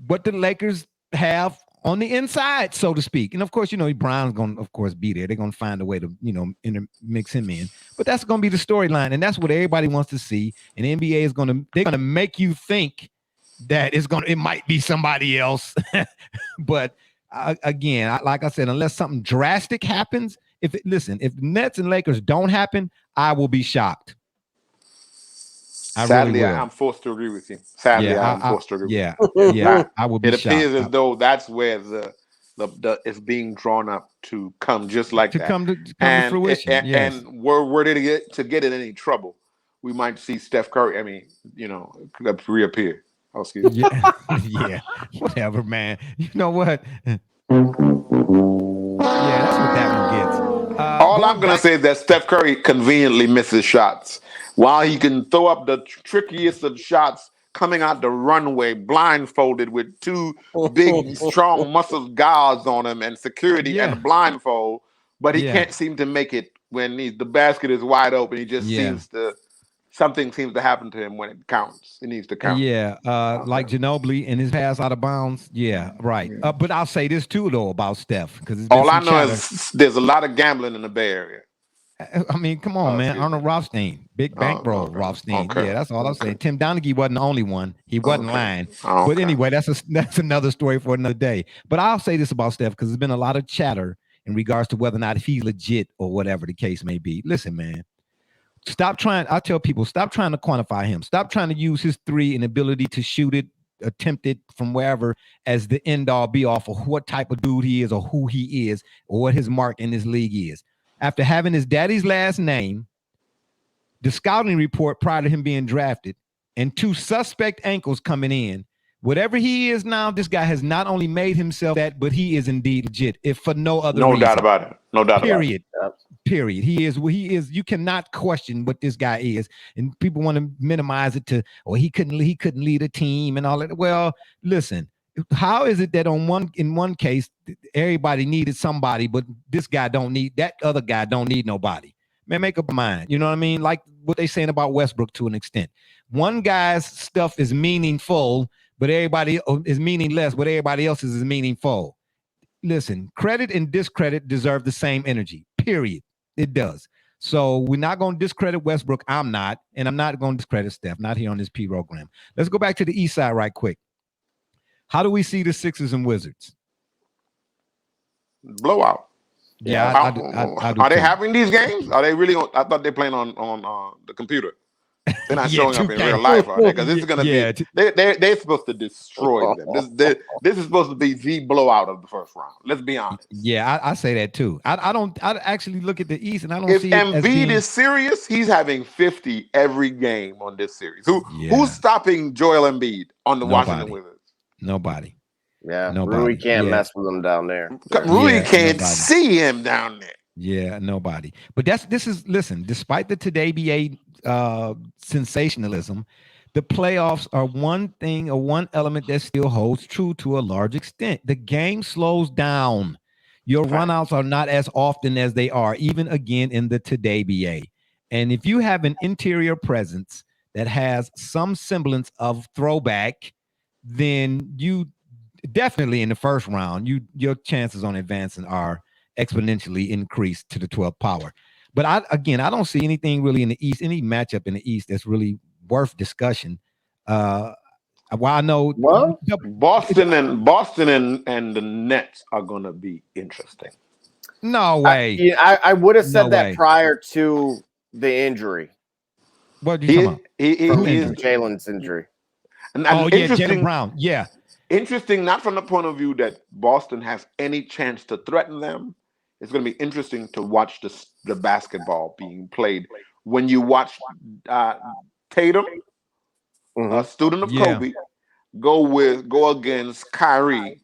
what the Lakers have on the inside, so to speak. And of course, Brown's going to, of course, be there. They're going to find a way to, mix him in. But that's going to be the storyline. And that's what everybody wants to see. And the NBA they're going to make you think that it might be somebody else. But again, like I said, unless something drastic happens, if Nets and Lakers don't happen, I will be shocked. Sadly, I'm forced to agree with you. I'm forced to agree with you. Yeah, I will be shocked. It appears as though that's where the it's being drawn up to come just like that. Come to fruition. And were they to get in any trouble, we might see Steph Curry, reappear. Oh, excuse me. Yeah, whatever, man. You know what? Yeah, that's what that one gets. All I'm going to say is that Steph Curry conveniently misses shots. While he can throw up the trickiest of shots coming out the runway blindfolded with 2 big, strong, muscle guards on him and security and a blindfold, but he can't seem to make it when the basket is wide open. He just something seems to happen to him when it counts. It needs to count. Yeah, like Ginobili in his pass out of bounds. Yeah, right. But I'll say this too, though, about Steph. Because all I know is there's a lot of gambling in the Bay Area. I mean, come on, man. Arnold Rothstein, big bankroll Rothstein. Okay. Yeah, that's all I'm saying. Tim Donaghy wasn't the only one. He wasn't lying. But anyway, that's another story for another day. But I'll say this about Steph, because there's been a lot of chatter in regards to whether or not if he's legit or whatever the case may be. Listen, man, I tell people, stop trying to quantify him. Stop trying to use his 3 and ability to shoot it, attempt it from wherever as the end all be all for what type of dude he is or who he is or what his mark in this league is. After having his daddy's last name, the scouting report prior to him being drafted, and 2 suspect ankles coming in, whatever he is now, this guy has not only made himself that, but he is indeed legit, if for no other reason. No doubt about it. No doubt Period. about it. Period. He is. You cannot question what this guy is. And people want to minimize it to, he couldn't lead a team and all that. Well, listen. How is it that in one case everybody needed somebody, but this guy don't need, that other guy don't need nobody? Man, make up your mind. You know what I mean? Like what they saying about Westbrook to an extent. One guy's stuff is meaningful, but everybody is meaningless, but everybody else's is meaningful. listen, credit and discredit deserve the same energy. Period. It does. So we're not going to discredit Westbrook. I'm not, and I'm not going to discredit Steph. Not here on this P program. Let's go back to the East side right quick. How do we see the Sixers and Wizards? Blowout. Yeah, I do Are they too. having these games? Are they really on? I thought they're playing on the computer. They're not Yeah, showing up in 2K. real life, are they? Because this is going to Yeah, be. They're supposed to destroy them. This is supposed to be the blowout of the first round. Let's be honest. Yeah, I say that too. I don't. I actually look at the East and I don't If see it as Embiid being, is serious, he's having 50 every game on this series. Yeah. Who's stopping Joel Embiid on the Washington Wizards? Nobody. Yeah, Nobody. Rui can't Yeah. mess with them down there. Rui can't nobody. see him down there. Yeah, nobody. But listen, despite the Today BA sensationalism, the playoffs are one thing or one element that still holds true to a large extent. The game slows down. Your runouts are not as often as they are, even again in the Today BA. And if you have an interior presence that has some semblance of throwback, then you definitely in the first round, your chances on advancing are exponentially increased to the 12th power. But I don't see anything really in the East, any matchup in the East that's really worth discussion. While I know Boston and the Nets are going to be interesting. No way. I would have said No that way. prior to the injury. What are you talking about? Jalen's injury. Jaylen Brown. Yeah. Interesting, not from the point of view that Boston has any chance to threaten them. It's going to be interesting to watch the basketball being played. When you watch Tatum, a student of Kobe, go against Kyrie,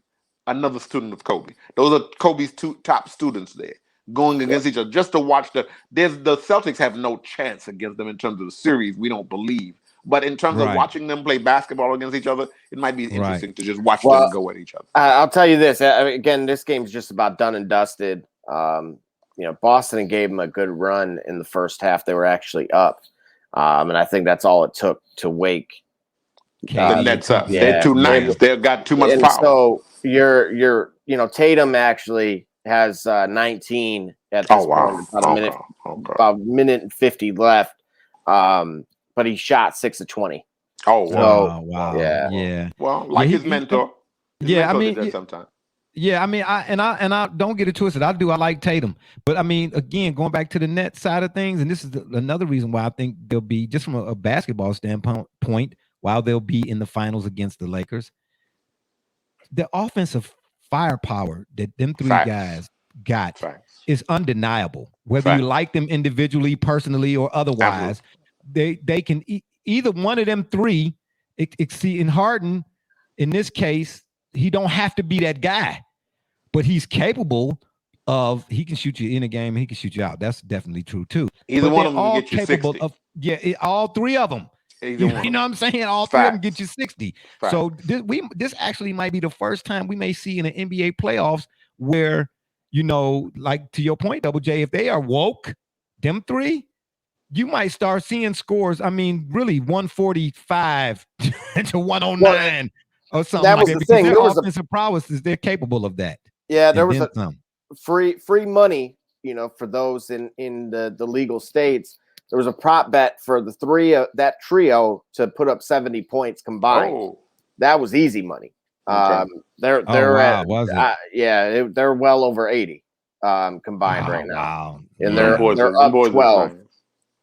another student of Kobe. Those are Kobe's two top students there going against each other. Just to watch the Celtics have no chance against them in terms of the series. We don't believe. But in terms of watching them play basketball against each other, it might be interesting to just watch them go at each other. I'll tell you this. Again, this game's just about done and dusted. Boston gave them a good run in the first half. They were actually up. And I think that's all it took to wake the Nets up. They're too nice. They've got too much power. So Tatum actually has 19 at this point. About a minute and 50 left. But he shot 6 of 20. Oh, wow. Yeah. Well, like his mentor. I mean, did that sometimes. Yeah, I mean, I don't get it twisted. I like Tatum, but I mean, again, going back to the net side of things, and this is another reason why I think they'll be, just from a basketball standpoint, while they'll be in the finals against the Lakers, the offensive firepower that them three guys got is undeniable. Whether you like them individually, personally, or otherwise, they can either one of them three exceed. In Harden, in this case, he don't have to be that guy, but he's capable of. He can shoot you in a game, and he can shoot you out. That's definitely true too. Either one of them can get you 60. All three of them. You know what I'm saying? All three of them get you 60. So this actually might be the first time we may see in the NBA playoffs where, like to your point, Double J, if they are woke, them three, you might start seeing scores. I mean, really 145 to 109 or something. That was the thing. Their offensive prowess is they're capable of that. Yeah, there was free money, for those in the legal states. There was a prop bet for the that trio to put up 70 points combined. Oh. That was easy money. They're well over 80 combined right now. Wow. And they're up 12.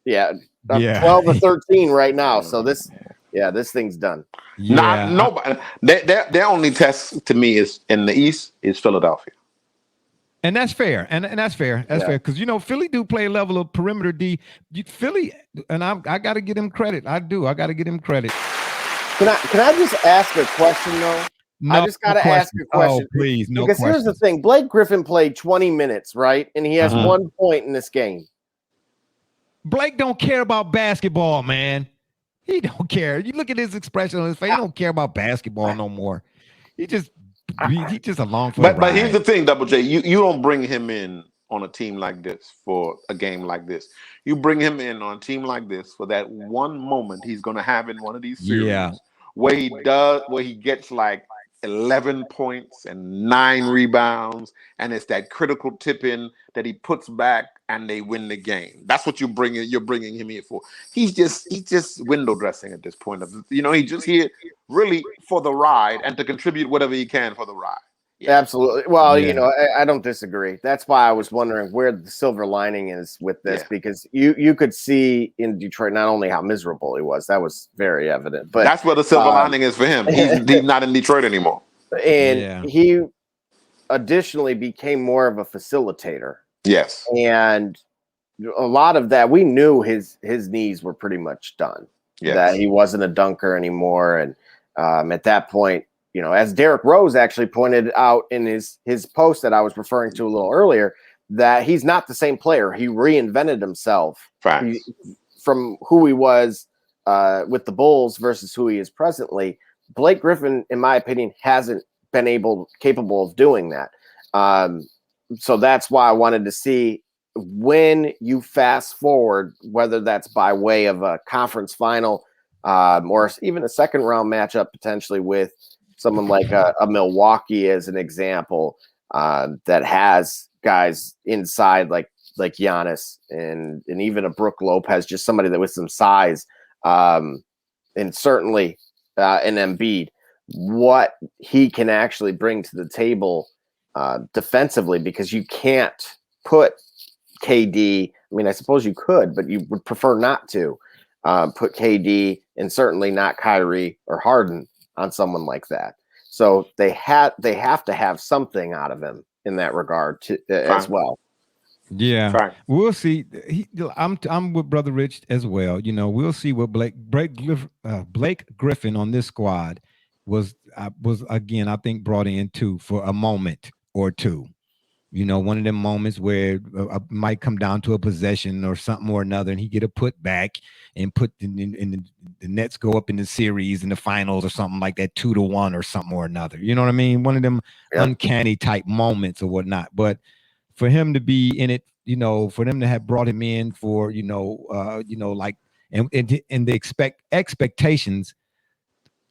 Yeah, 12 or 13 right now. So this thing's done. Yeah. Nobody. Their only test to me is in the East is Philadelphia. And that's fair. And that's fair. That's fair. Because, Philly do play a level of perimeter D. Philly, and I got to give him credit. I do. I got to give him credit. Can I just ask a question, though? No, I just got to ask a question. Oh, please. No because question. Here's the thing. Blake Griffin played 20 minutes, right? And he has 1 point in this game. Blake don't care about basketball, man. He don't care. You look at his expression on his face. He don't care about basketball no more. He's just along for the ride. But here's the thing, Double J. You don't bring him in on a team like this for a game like this. You bring him in on a team like this for that one moment he's going to have in one of these series where he gets like 11 points and 9 rebounds, and it's that critical tip in that he puts back and they win the game. That's what you're bringing him here for. He's just window dressing at this point. He's just here really for the ride and to contribute whatever he can for the ride. Yeah. Absolutely. Well, I don't disagree. That's why I was wondering where the silver lining is with this, because you could see in Detroit not only how miserable he was, that was very evident, but that's where the silver lining is for him. He's not in Detroit anymore. And he additionally became more of a facilitator. Yes. And a lot of that, we knew his knees were pretty much done, that he wasn't a dunker anymore. And at that point, as Derrick Rose actually pointed out in his post that I was referring to a little earlier, that he's not the same player. He reinvented himself from who he was with the Bulls versus who he is presently. Blake Griffin, in my opinion, hasn't been capable of doing that. So that's why I wanted to see, when you fast forward, whether that's by way of a conference final or even a second round matchup potentially with someone like a Milwaukee as an example, that has guys inside like Giannis and even a Brook Lopez, just somebody that with some size, and certainly an Embiid, what he can actually bring to the table defensively, because you can't put KD. I mean, I suppose you could, but you would prefer not to put KD and certainly not Kyrie or Harden on someone like that. So they have to have something out of him in that regard as well. Yeah, we'll see. I'm with Brother Rich as well. We'll see what Blake Griffin on this squad was again, I think, brought in for a moment or two. One of them moments where might come down to a possession or something or another, and he get a put back and put in the Nets go up in the series in the finals or something like that, 2-1 or something or another. You know what I mean? One of them uncanny type moments or whatnot. But for him to be in it, for them to have brought him in for, like, and the expectations.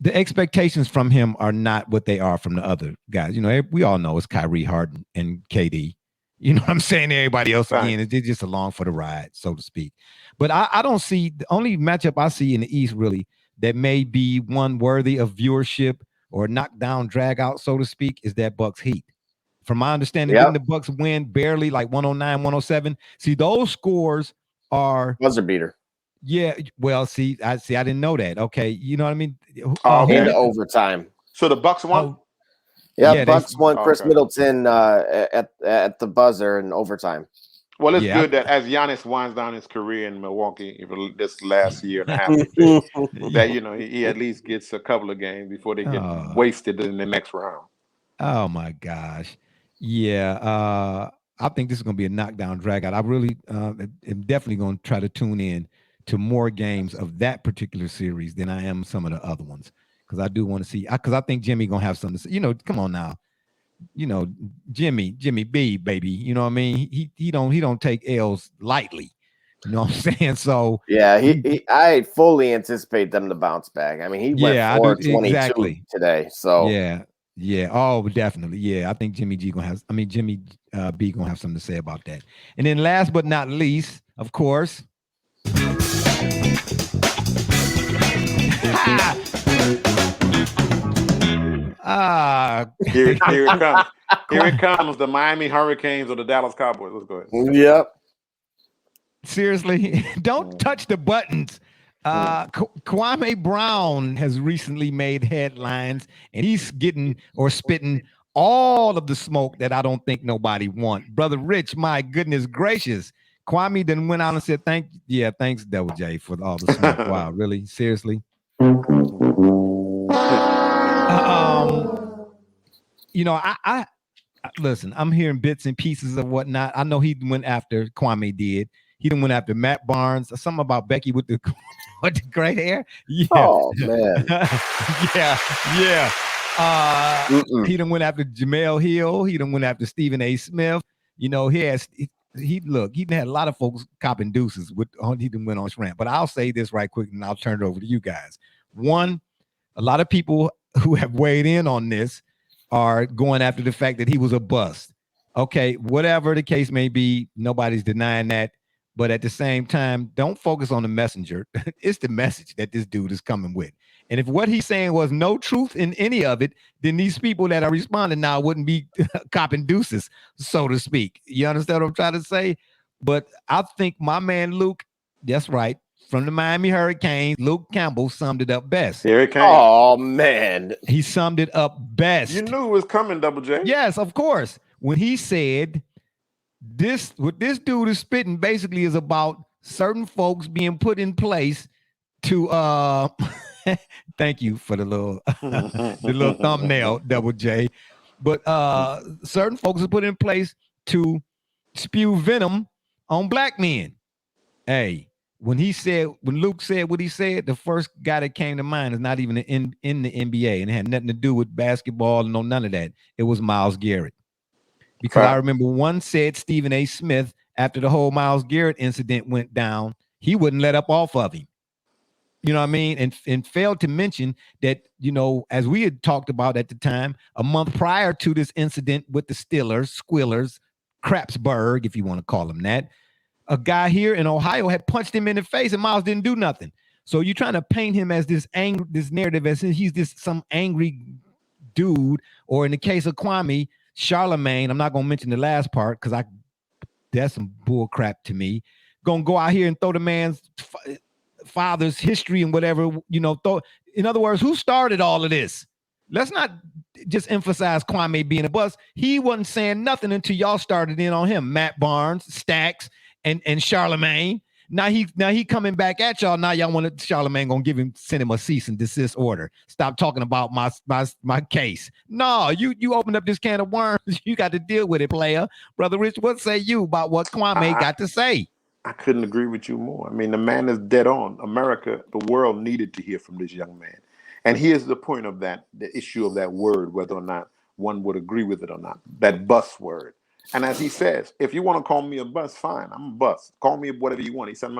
The expectations from him are not what they are from the other guys. We all know it's Kyrie, Harden, and KD. You know what I'm saying? Everybody else, again, it's just along for the ride, so to speak. But I don't see, the only matchup I see in the East, really, that may be one worthy of viewership or knockdown, drag out, so to speak, is that Bucks Heat. From my understanding, didn't the Bucks win barely, like 109, 107? See, those scores are buzzer beater. Yeah, well, I didn't know that. Okay, you know what I mean? Into overtime. So the Bucks won? Bucks won. Chris Middleton at the buzzer in overtime. Well, it's good that as Giannis winds down his career in Milwaukee this last year and a half, that he at least gets a couple of games before they get wasted in the next round. Oh my gosh. Yeah. I think this is going to be a knockdown drag out. I really am definitely going to try to tune in to more games of that particular series than I am some of the other ones, because I do want to see. Because I think Jimmy gonna have something to say. Come on now, Jimmy B, baby. You know what I mean? He don't take L's lightly. You know what I'm saying? So I fully anticipate them to bounce back. I mean, he went 4-22 today. So yeah. Oh, definitely. Yeah, I think Jimmy B gonna have something to say about that. And then last but not least, of course. Here it comes. Here it comes. The Miami Hurricanes or the Dallas Cowboys. Let's go ahead. Yep. Seriously, don't touch the buttons. Kwame Brown has recently made headlines, and he's getting or spitting all of the smoke that I don't think nobody wants. Brother Rich, my goodness gracious. Kwame then went out and said, thanks, Double J, for all the smoke. Wow, really? Seriously? I listen, I'm hearing bits and pieces of whatnot. I know he went after, Kwame did. He done went after Matt Barnes. Something about Becky with the gray hair. Yeah. Oh, man. yeah. He done went after Jamel Hill. He done went after Stephen A. Smith. He done had a lot of folks copping deuces he done went on Shrimp. But I'll say this right quick and I'll turn it over to you guys. One, a lot of people who have weighed in on this are going after the fact that he was a bust. Okay, whatever the case may be, nobody's denying that. But at the same time, don't focus on the messenger. It's the message that this dude is coming with. And if what he's saying was no truth in any of it, then these people that are responding now wouldn't be copping deuces, so to speak. You understand what I'm trying to say? But I think my man Luke, that's right, from the Miami Hurricanes, Luke Campbell summed it up best. Here it came. Oh man, He summed it up best. You knew it was coming, Double J. Yes, of course. When he said what this dude is spitting basically is about certain folks being put in place to thank you for the little the little thumbnail, Double J. But certain folks are put in place to spew venom on black men. Hey, when Luke said what he said, the first guy that came to mind is not even in the NBA, and it had nothing to do with basketball, no, none of that. It was Myles Garrett. Because I remember one said Stephen A. Smith, after the whole Myles Garrett incident went down, he wouldn't let up off of him. You know what I mean? And failed to mention that, you know, as we had talked about at the time, a month prior to this incident with the Squillers, Crapsburg, if you want to call him that, a guy here in Ohio had punched him in the face and Myles didn't do nothing. So you're trying to paint him as this narrative as if he's some angry dude, or in the case of Kwame, Charlemagne, I'm not going to mention the last part because that's some bull crap to me. Going to go out here and throw the man's father's history and whatever, you know, in other words, who started all of this? Let's not just emphasize Kwame being a bust. He wasn't saying nothing until y'all started in on him. Matt Barnes, Stacks, and Charlemagne. Now he coming back at y'all. Now y'all want Charlemagne gonna send him a cease and desist order. Stop talking about my case. No, you opened up this can of worms. You got to deal with it, player. Brother Rich, what say you about what Kwame got to say? I couldn't agree with you more. I mean, the man is dead on. America, the world needed to hear from this young man. And here's the point of that, the issue of that word, whether or not one would agree with it or not, that bus word. And as he says, if you want to call me a bus, fine, I'm a bus. Call me whatever you want. He said,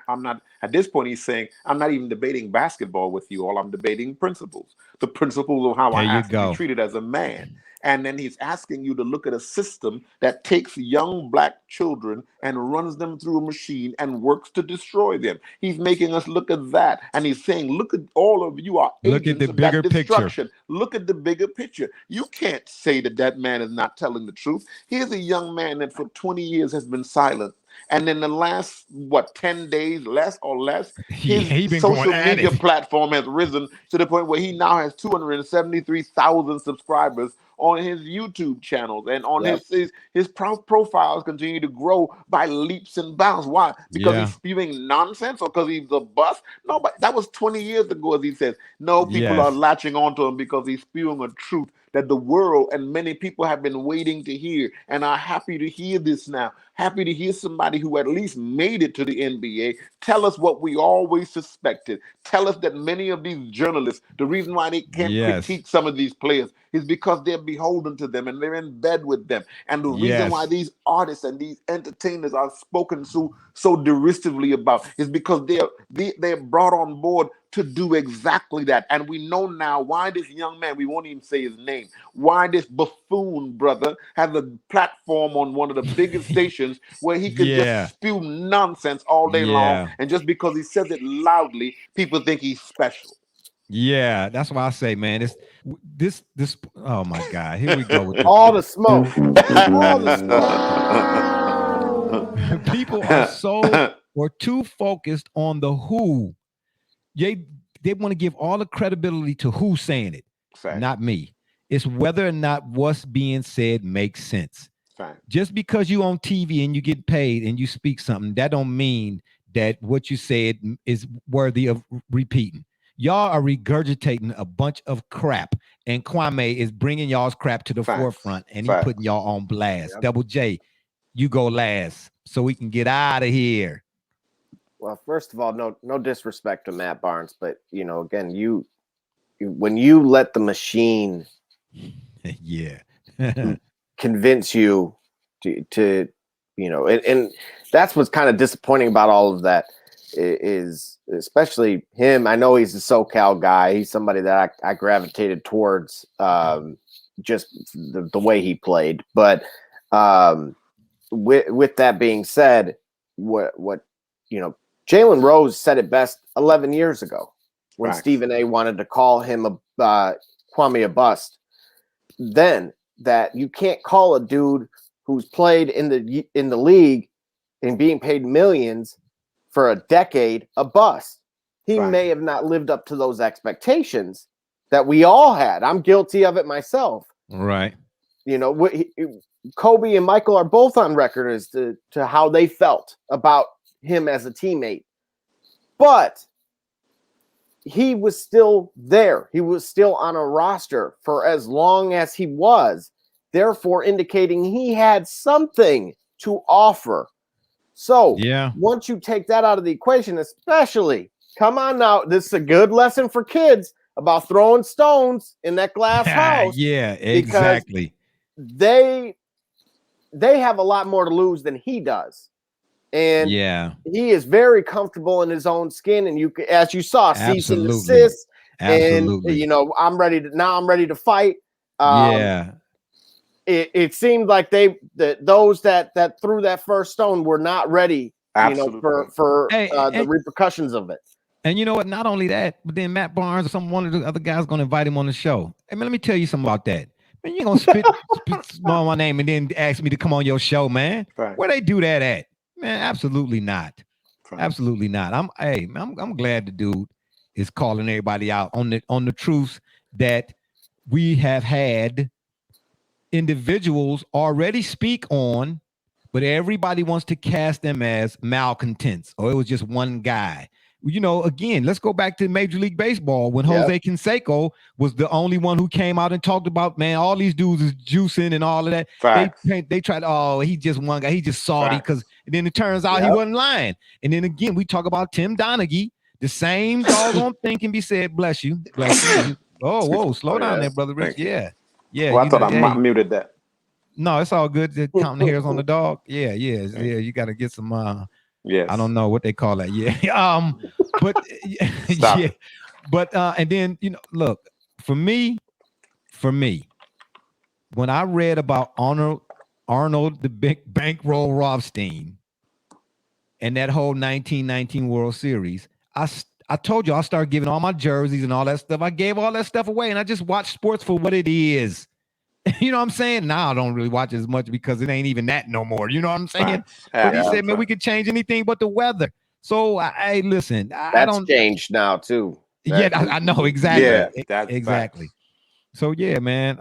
I'm not, at this point, he's saying, I'm not even debating basketball with you. All I'm debating principles, the principles of how I ask to be treated as a man. And then he's asking you to look at a system that takes young black children and runs them through a machine and works to destroy them. He's making us look at that. And he's saying, look at all of you are agents of that destruction. Look at the bigger picture. You can't say that man is not telling the truth. Here's a young man that for 20 years has been silent. And in the last, 10 days, less, his social media platform has risen to the point where he now has 273,000 subscribers on his YouTube channels, and on his profiles continue to grow by leaps and bounds. Why? Because he's spewing nonsense, or because he's a bust? No, but that was 20 years ago, as he says. No, people are latching onto him because he's spewing a truth that the world and many people have been waiting to hear, and are happy to hear this now. Happy to hear somebody who at least made it to the NBA tell us what we always suspected. Tell us that many of these journalists, the reason why they can't critique some of these players is because they're beholden to them and they're in bed with them. And the reason why these artists and these entertainers are spoken so derisively about is because they're brought on board to do exactly that. And we know now why this young man, we won't even say his name, why this buffoon brother has a platform on one of the biggest stations where he could just spew nonsense all day long. And just because he says it loudly, people think he's special. Yeah, that's why I say, man, this oh my God, here we go with all the smoke. All the smoke. People are too focused on the who. They want to give all the credibility to who's saying it, not me. It's whether or not what's being said makes sense. Just because you on TV and you get paid and you speak something, that don't mean that what you said is worthy of repeating. Y'all are regurgitating a bunch of crap, and Kwame is bringing y'all's crap to the forefront, and he's putting y'all on blast. Double J, you go last so we can get out of here. Well, first of all, no disrespect to Matt Barnes, but you know, again, you when you let the machine, convince you to you know, and that's what's kind of disappointing about all of that. is especially him. I know he's a SoCal guy. He's somebody that I gravitated towards just the way he played. But with that being said, what Jalen Rose said it best 11 years ago when Stephen A. wanted to call him Kwame a bust. Then that you can't call a dude who's played in the league and being paid millions for a decade a bust. He may have not lived up to those expectations that we all had. I'm guilty of it myself. Right. Kobe and Michael are both on record as to how they felt about him as a teammate. But he was still there. He was still on a roster for as long as he was, therefore indicating he had something to offer. So once you take that out of the equation, especially, come on now, this is a good lesson for kids about throwing stones in that glass house. Yeah, exactly. They have a lot more to lose than he does. And he is very comfortable in his own skin. And you, as you saw, cease and desist. And I'm ready to fight. It seemed like those that threw that first stone were not ready, for the repercussions of it. And you know what? Not only that, but then Matt Barnes or one of the other guys going to invite him on the show. Hey, man, let me tell you something about that. Man, you ain't gonna spit on my name and then ask me to come on your show, man. Where they do that at? Man, absolutely not. Absolutely not. I'm glad the dude is calling everybody out on the truths that we have had individuals already speak on, but everybody wants to cast them as malcontents, or it was just one guy. Again, let's go back to Major League Baseball when Jose Canseco was the only one who came out and talked about, man, all these dudes is juicing and all of that. They tried, he just one guy, he just salty because then it turns out he wasn't lying. And then again, we talk about Tim Donaghy, the same doggone thing can be said. Bless you. Oh, whoa, slow down there, brother Rich. Yeah. Well, I thought I muted that. No, it's all good. Counting the hairs on the dog. Yeah. You got to get some. I don't know what they call that. Yeah. But But and then look, for me, when I read about Arnold the Big Bankroll Rothstein and that whole 1919 World Series, I told you I started giving all my jerseys and all that stuff. I gave all that stuff away, and I just watch sports for what it is. You know what I'm saying? Now I don't really watch as much because it ain't even that no more. You know what I'm saying? But he said, man, we could change anything but the weather. So I listen. That's changed now too. I know exactly. Yeah, exactly. So yeah, man.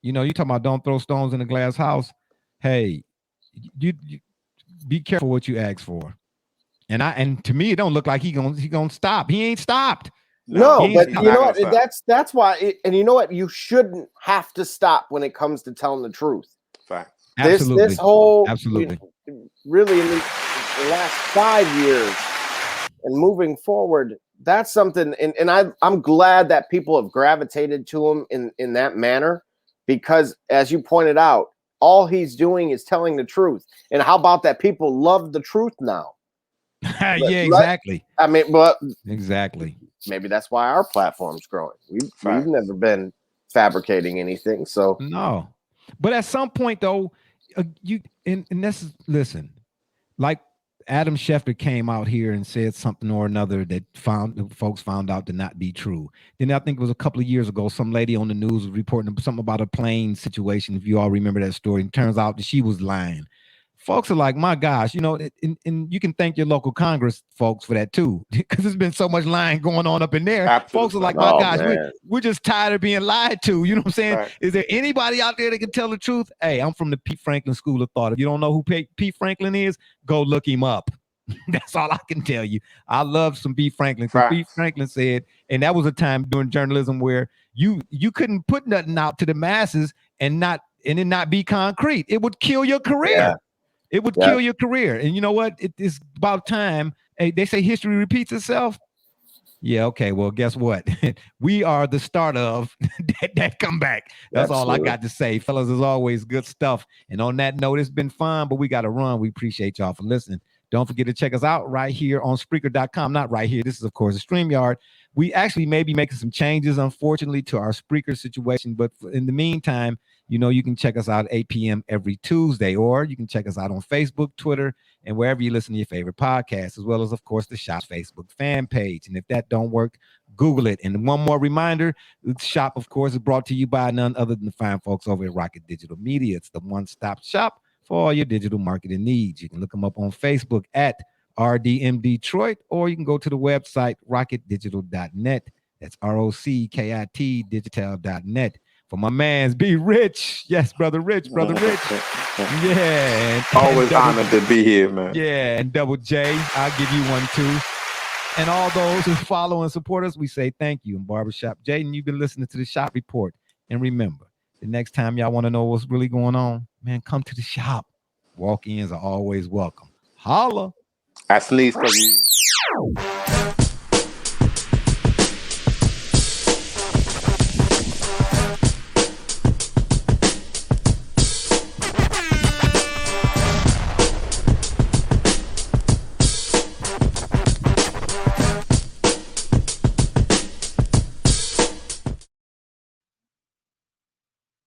You talking about don't throw stones in a glass house. Hey, you be careful what you ask for. And to me, it don't look like he gonna stop. He ain't stopped. No, but you know what? That's why. And you know what? You shouldn't have to stop when it comes to telling the truth. Absolutely. This whole absolutely really in the last 5 years and moving forward, that's something. And I'm glad that people have gravitated to him in that manner, because as you pointed out, all he's doing is telling the truth. And how about that? People love the truth now. Exactly. I mean, but exactly. Maybe that's why our platform's growing. We've never been fabricating anything. So no, but at some point though, listen, like Adam Schefter came out here and said something or another that folks found out to not be true. Then I think it was a couple of years ago, some lady on the news was reporting something about a plane situation. If you all remember that story, and it turns out that she was lying. Folks are like, my gosh, and you can thank your local Congress folks for that too, because there's been so much lying going on up in there. Absolutely. Folks are like, my gosh, we're just tired of being lied to. You know what I'm saying? Right. Is there anybody out there that can tell the truth? Hey, I'm from the Pete Franklin School of Thought. If you don't know who Pete Franklin is, go look him up. That's all I can tell you. I love some Pete Franklin. Pete Franklin said, and that was a time during journalism where you couldn't put nothing out to the masses and it not be concrete. It would kill your career. Yeah. It would kill your career. And you know what? It is about time. Hey, they say history repeats itself. Yeah, okay. Well, guess what? We are the start of that comeback. That's all I got to say. Fellas, as always, good stuff. And on that note, it's been fun, but we got to run. We appreciate y'all for listening Don't forget to check us out right here on Spreaker.com. Not right here. This is, of course, a StreamYard. We actually may be making some changes, unfortunately, to our Spreaker situation. But in the meantime, you can check us out at 8 p.m. every Tuesday, or you can check us out on Facebook, Twitter, and wherever you listen to your favorite podcasts, as well as, of course, the Shop's Facebook fan page. And if that don't work, Google it. And one more reminder, the Shop, of course, is brought to you by none other than the fine folks over at Rocket Digital Media. It's the one-stop shop for all your digital marketing needs. You can look them up on Facebook at RDM Detroit, or you can go to the website rocketdigital.net. That's ROCKIT digital.net. For my man's B Rich. Yes, brother Rich. Yeah. Always honored to be here, man. Yeah, and Double J, I'll give you one too. And all those who follow and support us, we say thank you. And Barbershop Jaden, you've been listening to the Shop Report. And remember, the next time y'all want to know what's really going on, man, come to the shop. Walk-ins are always welcome. Holla. I sneeze because you...